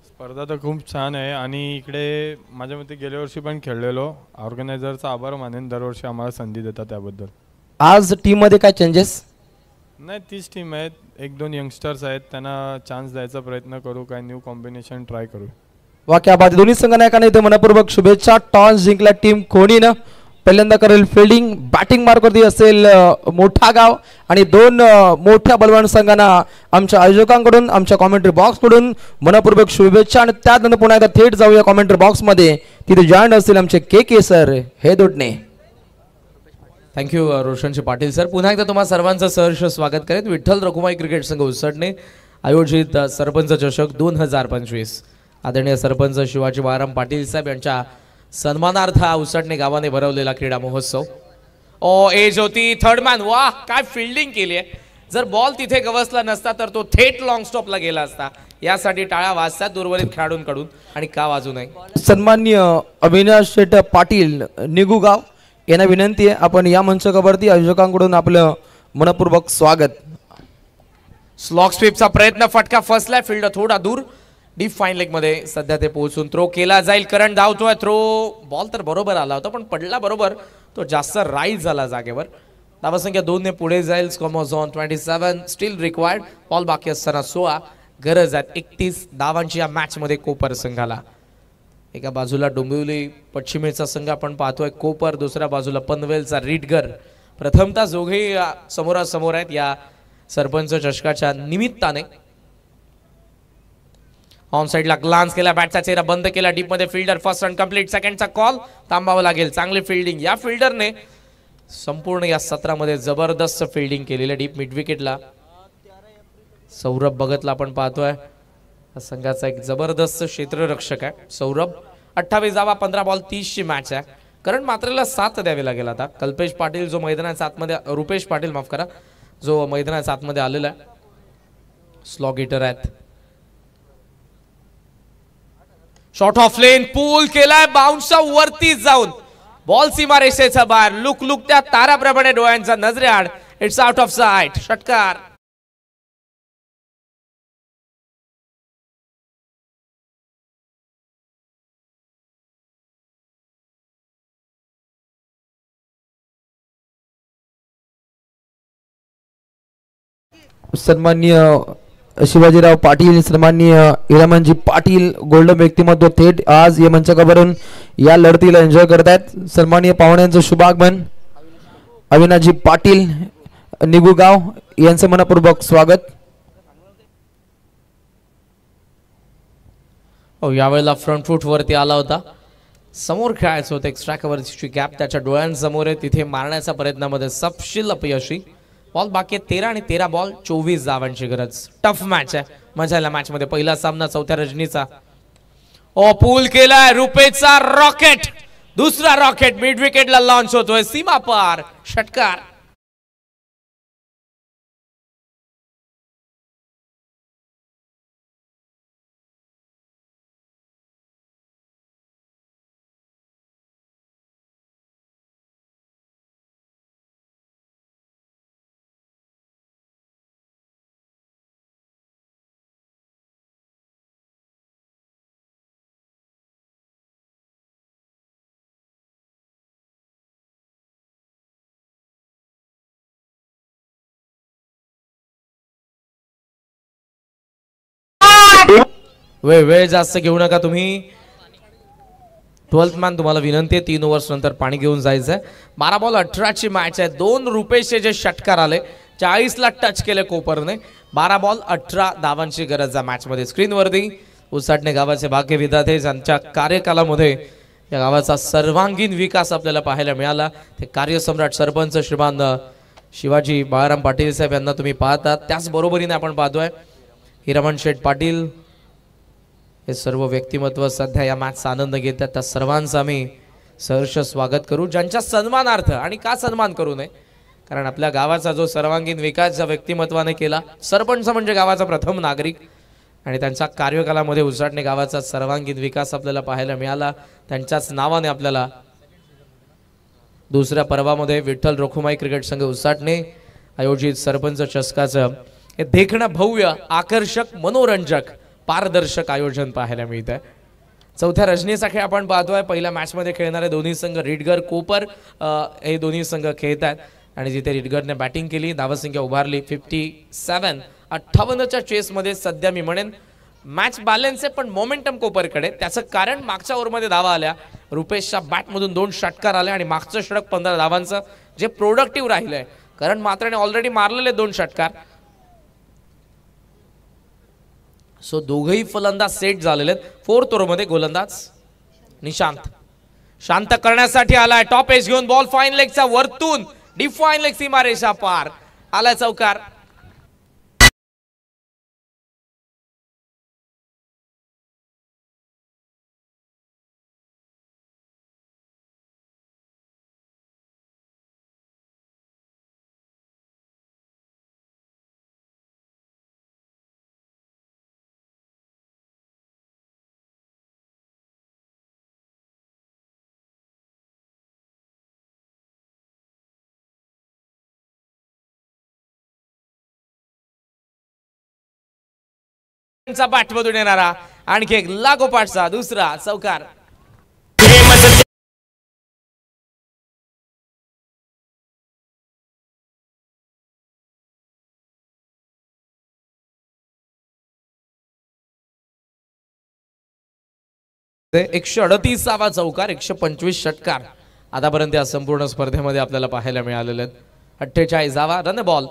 स्पर्धा तर खूप छान आहे आणि इकडे माझ्या मते गेल्या वर्षी पण खेळलेलो. ऑर्गनायझरचा आभार मानेन, दरवर्षी आम्हाला संधी देतात त्याबद्दल. आज टीम मध्ये काय चेंजेस? नाही, तीच टीम आहेत, 1-2 यंगस्टर्स आहेत, त्यांना चान्स द्यायचा प्रयत्न करू, काय न्यू कॉम्बिनेशन ट्राय करू. वाक्या बाद. दोन्ही संघनायकांना इथे मनपूर्वक शुभेच्छा. टॉस जिंकला टीम खोणीनं. पहिल्यांदा करेल फिल्डिंग, बॅटिंग मार्कवरती असेल मोठा गाव आणि 2 मोठ्या बलवान संघांना आमच्या आयोजकांकडून, आमच्या कॉमेंट्री बॉक्सकडून मनपूर्वक शुभेच्छा. आणि त्यानंतर पुन्हा एकदा थेट जाऊया कॉमेंट्री बॉक्समध्ये. तिथे जॉईन असतील आमचे के सर हे दोटणे. थँक्यू रोशनचे पाटील सर. पुन्हा एकदा तुम्हा सर्वांचं सहर्ष स्वागत करेन. विठ्ठल रखुमाई क्रिकेट संघ उसटणे आयोजित सरपंच चषक 2025 आदरणीय सरपंच शिवाजी महाराम पाटील साहेब यांच्या सन्मानार्थ हा उसटणे गावाने भरवलेला क्रीडा महोत्सव. एज होती थर्ड मॅन. वाह, काय फिल्डिंग केली आहे. जर बॉल तिथे गवसला नसता तर तो थेट लॉंग स्टॉपला गेला असता. यासाठी टाळ्या वाजतात उर्वरित खेळाडूंकडून, आणि का वाजू नये. सन्माननीय अविनाश शेठ पाटील निगुगाव यांना विनंती आहे, आपण या मंचावरती आयोजकांकडून आपलं मनपूर्वक स्वागत. स्लॉग स्वीपचा प्रयत्न, फटका फसलाय. फिल्डर थोडा दूर, डीप फाईन लेग मध्ये सध्या ते पोहोचून थ्रो केला जाईल. करंट धावतोय. थ्रो बॉल तर बरोबर आला होता, पण पडला बरोबर, तो जास्त राईज झाला जागेवर. धावसंख्या 2 ने पुढे जाईल. Score on 27 steel required. Ball बाकी असताना 16. गरज आहे 31 धावांची या मॅच मध्ये कोपर संघाला. एका बाजूला डोंबिवली पश्चिमेचा संघ आपण पाहतोय कोपर, दुसऱ्या बाजूला पनवेलचा रीडगर. प्रथमतः दोघेही समोरासमोर आहेत या सरपंच चषकाच्या निमित्ताने. ऑन साइडला ग्लान्स केला, बॅटचा चेहरा बंद केला. डीप मध्ये फिल्डर, फर्स्ट रन कंप्लीट. सेकंडचा कॉल थांबावं लागेल. चांगली फिल्डिंग या फिल्डरने संपूर्ण या सत्रामध्ये जबरदस्त फिल्डिंग केलेली. डीप मिड विकेटला सौरभ भगतला आपण पाहतोय. संघाचा एक जबरदस्त क्षेत्ररक्षक आहे सौरभ. 28 धावा, 15 बॉल, 30 ची मॅच आहे. करंट मात्रेला 7 द्यावे लागेल आता. कल्पेश पाटील जो मैदानाच्या आतमध्ये, रुपेश पाटील माफ करा, जो मैदानाच्या आतमध्ये आलेला आहे, स्लॉग हिटर आहेत. शॉट ऑफ लेन, पूल केलाय, बाउन्सच्या वरती जाऊन बॉल सीमारेषेच्या बाहेर. लुक त्या ताराप्रमाणे डोळ्यांचा नजरेआड. It's out of sight. षटकार. सन्माननीय शिवाजीराव पाटील, सन्माननीय हिरामनजी पाटील गोल्डन व्यक्तिमत्व थेट आज या मंचावरून या लढतीला एन्जॉय करत आहेत. सन्माननीय पाहुण्यांचं शुभागमन. अविनाशजी पाटील निगुगाव यांचं मनपूर्वक स्वागत. यावेळेला फ्रंट फूट वरती आला होता. समोर खेळायचं होतं, एक्स्ट्रा कव्हरची गॅप त्याच्या डोळ्यांसमोर आहे, तिथे मारण्याच्या प्रयत्नामध्ये सपशील अपयशी. बॉल बाकी आहे 13 आणि 13 बॉल 24 धावांची गरज. टफ मॅच आहे. मजा आला मॅच मध्ये. पहिला सामना चौथ्या रजनीचा. पूल केलाय रुपेशचा रॉकेट. दुसरा रॉकेट मिड विकेटला लॉन्च होतोय. सीमा पार षटकार. वेळ जास्त घेऊ नका तुम्ही. 12th मॅन तुम्हाला विनंती आहे, 3 ओव्हर्स नंतर पाणी घेऊन जायचंय. 12 बॉल 18 ची मॅच आहे. 2 रुपेशचे जे षटकार आले 40 ला टच केले कोपरने. 12 बॉल 18 धावांची गरज आहे मॅच मध्ये. स्क्रीनवरती उसाटणे गावाचे भाग्य विधाते ज्यांच्या कार्यकालामध्ये या गावाचा सर्वांगीण विकास आपल्याला पाहायला मिळाला. ते कार्यसम्राट सरपंच श्रीमान शिवाजी बाळाराम पाटील साहेब यांना तुम्ही पाहता. त्याच बरोबरीने आपण पाहतोय हिरमण शेठ पाटील हे सर्व व्यक्तिमत्व सध्या या मॅचचा आनंद घेतात. त्या सर्वांचं आम्ही सहर्ष स्वागत करू, ज्यांच्या सन्मानार्थ. आणि का सन्मान करू नये, कारण आपल्या गावाचा जो सर्वांगीण विकास ज्या व्यक्तिमत्वाने केला, सरपंच म्हणजे गावाचा प्रथम नागरिक, आणि त्यांच्या कार्यकालामध्ये उसाटणे गावाचा सर्वांगीण विकास आपल्याला पाहायला मिळाला. त्यांच्याच नावाने आपल्याला दुसऱ्या पर्वामध्ये विठ्ठल रोखुमाई क्रिकेट संघ उसाटणे आयोजित सरपंच चषकाचं हे देखणं भव्य, आकर्षक, मनोरंजक, पारदर्शक आयोजन पाहायला मिळत आहे. चौथ्या रजनीचा खेळ आपण पाहतोय. पहिल्या मॅच मध्ये खेळणारे दोन्ही संघ रिडगर कोपर हे दोन्ही संघ खेळत आहेत. आणि जिथे रिडगरने बॅटिंग केली, धावसंख्या उभारली 57. 58च्या चेसमध्ये सध्या मी म्हणेन मॅच बॅलन्स आहे, पण मोमेंटम कोपरकडे. त्याचं कारण मागच्या ओव्हरमध्ये धावा आल्या, रुपेशच्या बॅटमधून 2 षटकार आले आणि मागचं षटक 15 धावांचं जे प्रोडक्टिव्ह राहिलंय. कारण मात्राने ऑलरेडी मारलेले 2 षटकार. सो दोघही फलंदाज सेट झालेले आहेत. 4th ओव्हरमध्ये गोलंदाज निशांत शांत करण्यासाठी आलाय. टॉप एज घेऊन बॉल फाईन लेगचा वरतून डिफाईन लेग सीमारेषा पार आलाय चौकार. बॅटमधून येणारा आणखी एक लागोपाठचा दुसरा चौकार. ते 138वा चौकार, 125 षटकार आतापर्यंत या संपूर्ण स्पर्धेमध्ये आपल्याला पाहायला मिळालेले आहेत. 48वा रन बॉल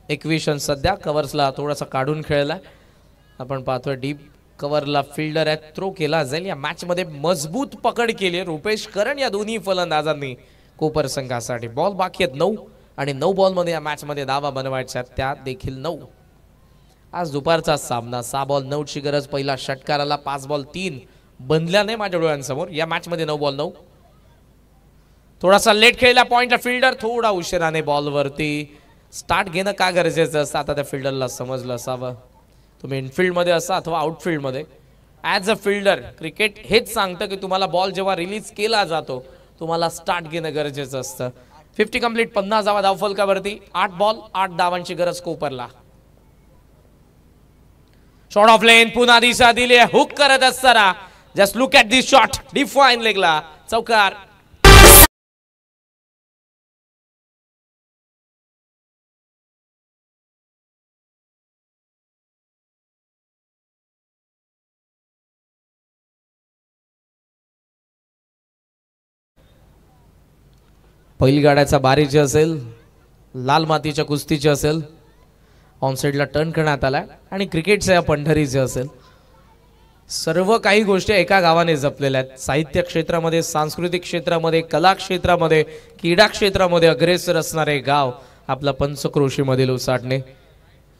21 रन. सध्या कव्हर्सला थोडासा काढून खेळला. आपण पाहतोय डीप कव्हरला फिल्डर आहे, थ्रो केला जाईल. या मॅच मध्ये मजबूत पकड केली रुपेश करण या दोन्ही फलंदाजांनी कोपर संघासाठी. बॉल बाकी आहेत 9 आणि 9 बॉल मध्ये या मॅच मध्ये धावा बनवायच्या त्या देखील 9. आज दुपारचा सामना. 6 बॉल 9 ची गरज. पहिला षटकाराला 5 बॉल 3 बनल्या नाही माझ्या डोळ्यांसमोर. या मॅच मध्ये 9 बॉल 9. थोडासा लेट खेळला पॉइंटला फिल्डर, थोडा उशिराने बॉल वरती. स्टार्ट घेणं का गरजेचं असतं आता त्या फिल्डरला समजलं असावं. तुम्ही इनफिल्ड मध्ये असा अथवा आउटफिल्ड मध्ये, ॲज अ फिल्डर क्रिकेट हेच सांगतं की तुम्हाला बॉल जेव्हा रिलीज केला जातो तुम्हाला स्टार्ट घेणं गरजेचं असतं. 50 कंप्लीट. 50वा धावफलकावरती 8 बॉल 8 धावांची गरज कोपरला. शॉट ऑफ लेन पुन्हा दिशा दिली. हुक करत असताना just look at this shot. Deep fine लेगला चौकार. पहिली गाड्याचा बारी जी असेल लाल मातीच्या कुस्तीची असेल, ऑन साईडला टर्न करण्यात आलाय आणि क्रिकेटच्या या पंढरीचे असेल, सर्व काही गोष्टी एका गावाने जपलेल्या आहेत. साहित्य क्षेत्रामध्ये, सांस्कृतिक क्षेत्रामध्ये, कला क्षेत्रामध्ये, क्रीडा क्षेत्रामध्ये अग्रेसर असणारे गाव आपला पंचक्रोशीमधील उसाटणे.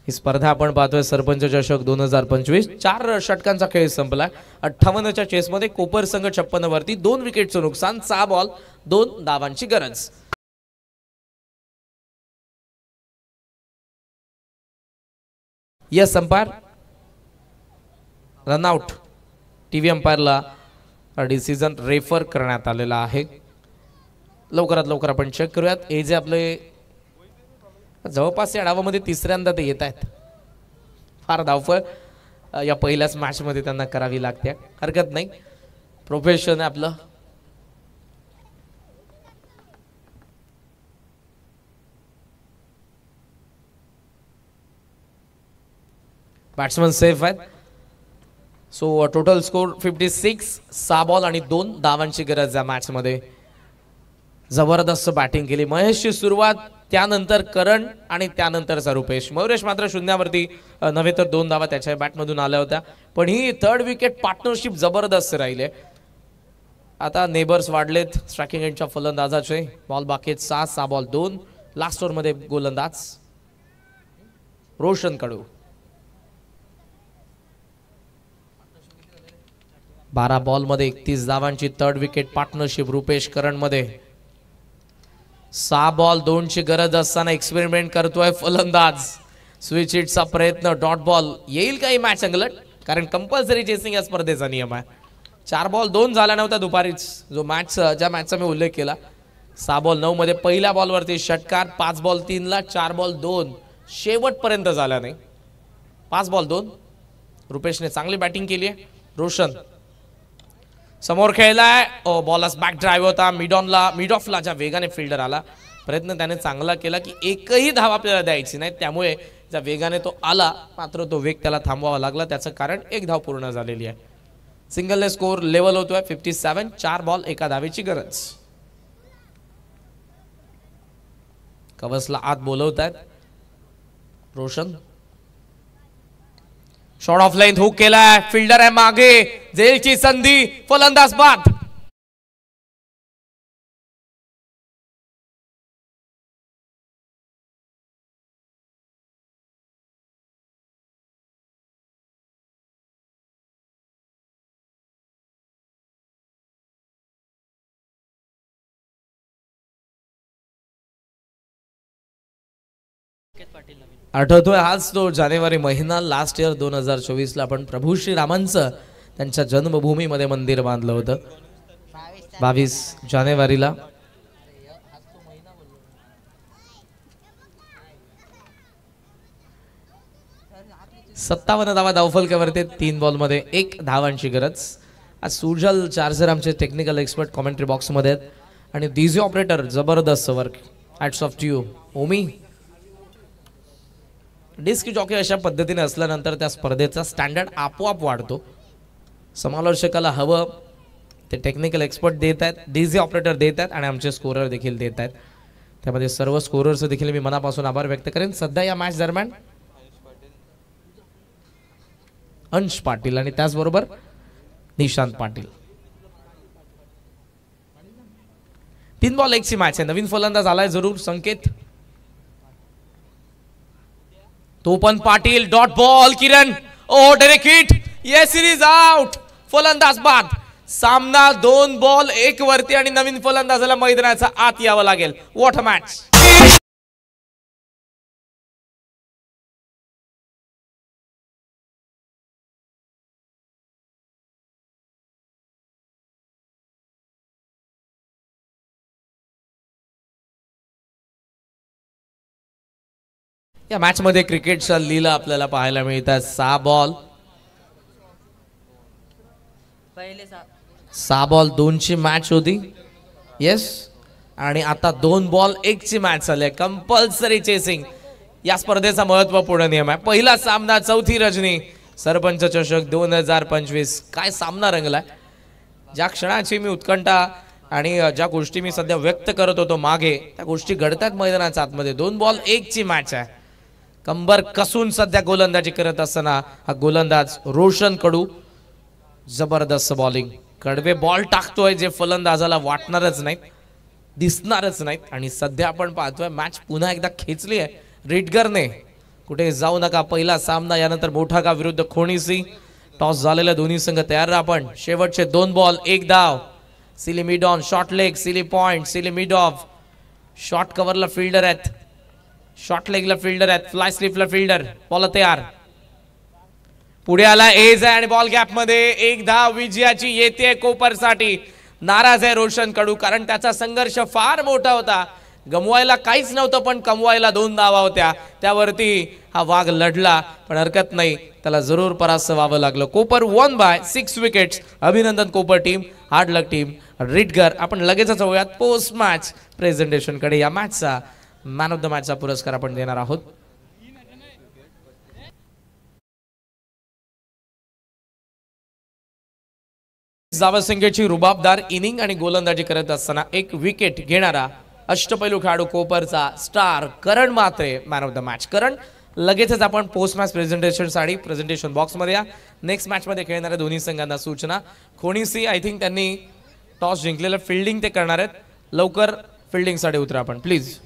ही स्पर्धा आपण पाहतोय सरपंच चषक 2025. 4 षटकांचा खेळ संपला. 58च्या चेसमध्ये कोपर संघ 56 वरती, 2 विकेटचं नुकसान, 6 बॉल 2 धावांची गरज. Yes umpire, run out. टीव्ही अंपायरला डिसिजन रेफर करण्यात आलेला आहे. लवकरात लवकर आपण चेक करूयात. हे जे आपले जवळपास या डावामध्ये तिसऱ्यांदा ते येत आहेत. फार धावफळ या पहिल्याच मॅच मध्ये त्यांना करावी लागते. हरकत नाही, प्रोफेशन आहे आपलं. बॅट्समन सेफ आहेत. So total score 56. 6 बॉल आणि 2 धावांची गरज या मॅच मध्ये. जबरदस्त बॅटिंग केली महेशची सुरुवात, त्यानंतर करण आणि त्यानंतरचा रुपेश. मयुरेश मात्र शून्यावरती नव्हे तर 2 धावा त्याच्या बॅटमधून आल्या होत्या. पण ही 3rd विकेट पार्टनरशिप जबरदस्त राहिले. आता नेबर्स वाढलेत स्ट्रायकिंग एंडच्या फलंदाजाचे. बॉल बाकी आहेत 6. 6 बॉल 2. लास्ट ओव्हरमध्ये गोलंदाज रोशन कडू. 12 बॉल मध्ये 31 धावांची 3rd विकेट पार्टनरशिप रुपेश करण मध्ये. 6 बॉल 2 ची गरज असताना एक्सपेरिमेंट करतोय फलंदाज. स्विच हिटचा प्रयत्न, डॉट बॉल येईल काही मॅच अंगलट, कारण कंपल्सरी चेसिंग या स्पर्धेचा नियम आहे. 4 बॉल 2 झाला नव्हता दुपारीच, जो ज्या मॅचचा मी उल्लेख केला. 6 बॉल 9 मध्ये पहिल्या बॉलवरती षटकार. 5 बॉल 3 ला 4 बॉल 2 शेवटपर्यंत झाला नाही. 5 बॉल 2. रुपेशने चांगली बॅटिंग केली आहे. रोशन समोर खेळलाय. बॉलस बॅक ड्राईव्ह होता. मिड ऑफला ज्या वेगाने फिल्डर आला, प्रयत्न त्याने चांगला केला की एकही धाव आपल्याला द्यायची नाही. त्यामुळे ज्या वेगाने तो आला, मात्र तो वेग त्याला थांबवावा लागला. त्याचं कारण 1 धाव पूर्ण झालेली आहे. सिंगलने स्कोर लेवल होतोय 57. 4 बॉल 1 धावेची गरज. कवसला आत बोलवतायत. Roshan shot off line hook केलाय. फिल्डर आहे मागे. जेलची संधी. फलंदाज बाद. आठवतोय हाच तो जानेवारी महिना, लास्ट इयर 2024 ला आपण प्रभू श्रीरामांचं त्यांच्या जन्मभूमीमध्ये मंदिर बांधलं होतं. 22 जानेवारीला. सत्तावन्न धावा धावफलकावरती. 3 बॉल मध्ये 1 धावांची गरज. आज सुजल चार्जर आमचे टेक्निकल एक्सपर्ट कॉमेंट्री बॉक्स मध्ये आहेत आणि डीजे ऑपरेटर जबरदस्त work. Hats off to you Omi. Disc jockey अशा पद्धतीने असल्यानंतर त्या स्पर्धेचा स्टँडर्ड आपोआप वाढतो. समालोचकाला हवं ते टेक्निकल एक्सपर्ट देत आहेत, डीजे ऑपरेटर देत आहेत आणि आमचे स्कोरर देखील देत आहेत. त्यामध्ये सर्व स्कोरर्स देखील मी मनापासून आभार व्यक्त करेन. सध्या या मॅच दरम्यान अंश पाटील आणि त्याचबरोबर निशांत पाटील. 3 बॉल 1 ची मॅच आहे. नवीन फलंदाज आलाय जरूर, संकेत. तो पण पाटील. डॉट बॉल किरण. ओ डायरेक्ट हिट. ये सिरीज आउट. फलंदाज बाद. सामना 2 बॉल 1 वरती आणि नवीन फलंदाजाला मैदानाचा आत यावं लागेल. What a match. या मॅच मध्ये क्रिकेटचा लीला आपल्याला पाहायला मिळतात. 6 बॉल 2 ची मॅच होती. येस, आणि आता 2 बॉल 1 ची मॅच झाली. कंपल्सरी चेसिंग या स्पर्धेचा महत्वपूर्ण नियम आहे. पहिला सामना, चौथी रजनी, सरपंच चषक 2025. काय सामना रंगलाय. ज्या क्षणाची मी उत्कंठा आणि ज्या गोष्टी मी सध्या व्यक्त करत होतो मागे त्या गोष्टी घडतात मैदानाच्या आतमध्ये. 2 बॉल 1 ची मॅच आहे. कंबर कसून सध्या गोलंदाजी करत असताना हा गोलंदाज रोशन कडू जबरदस्त बॉलिंग. कडवे बॉल टाकतोय जे फलंदाजाला वाटणारच नाहीत, दिसणारच नाहीत. आणि सध्या आपण पाहतोय मॅच पुन्हा एकदा खेचली आहे रिटगरने. कुठे जाऊ नका, पहिला सामना, यानंतर मोठागा विरुद्ध खोणीसी. टॉस झालेला, दोन्ही संघ तयार राहा. आपण शेवटचे 2 बॉल 1 धाव. Silly mid on, short leg, silly point, silly mid off. Short कव्हरला फिल्डर आहेत, शॉर्ट लेगला फिल्डर आहेत, फ्लाय स्लिपला फिल्डर. बॉल तयार, पुढे आला एज आहे आणि बॉल गॅप मध्ये 1 धाव विजयाची येते कोपरसाठी. नाराज आहे रोशन कडू कारण त्याचा संघर्ष फार मोठा होता. गमवायला काहीच नव्हतं पण कमवायला 2 धावा होत्या. त्यावरती हा वाघ लढला पण हरकत नाही, त्याला जरूर परास्त व्हावं लागलं. कोपर 1 बाय 6 विकेट्स. अभिनंदन कोपर टीम, हार्ड लक टीम, रिटगर. आपण लगेचच जाऊयात पोस्ट मॅच प्रेझेंटेशन कडे. या मॅचचा मॅन ऑफ द मॅचचा पुरस्कार आपण देणार आहोत. जावसिंगेची रुबाबदार इनिंग आणि गोलंदाजी करत असताना 1 विकेट घेणारा अष्टपैलू खेळाडू कोपरचा star Karan Mhatre, man of the match. Karan, लगेचच आपण पोस्ट मॅच प्रेझेंटेशन साठी प्रेझेंटेशन बॉक्स मध्ये या. नेक्स्ट मॅच मध्ये खेळणाऱ्या दोन्ही संघांना सूचना. खोणीसी आय थिंक त्यांनी टॉस जिंकलेलं, फिल्डिंग ते करणार आहेत. लवकर फिल्डिंग साठी उतरा आपण प्लीज.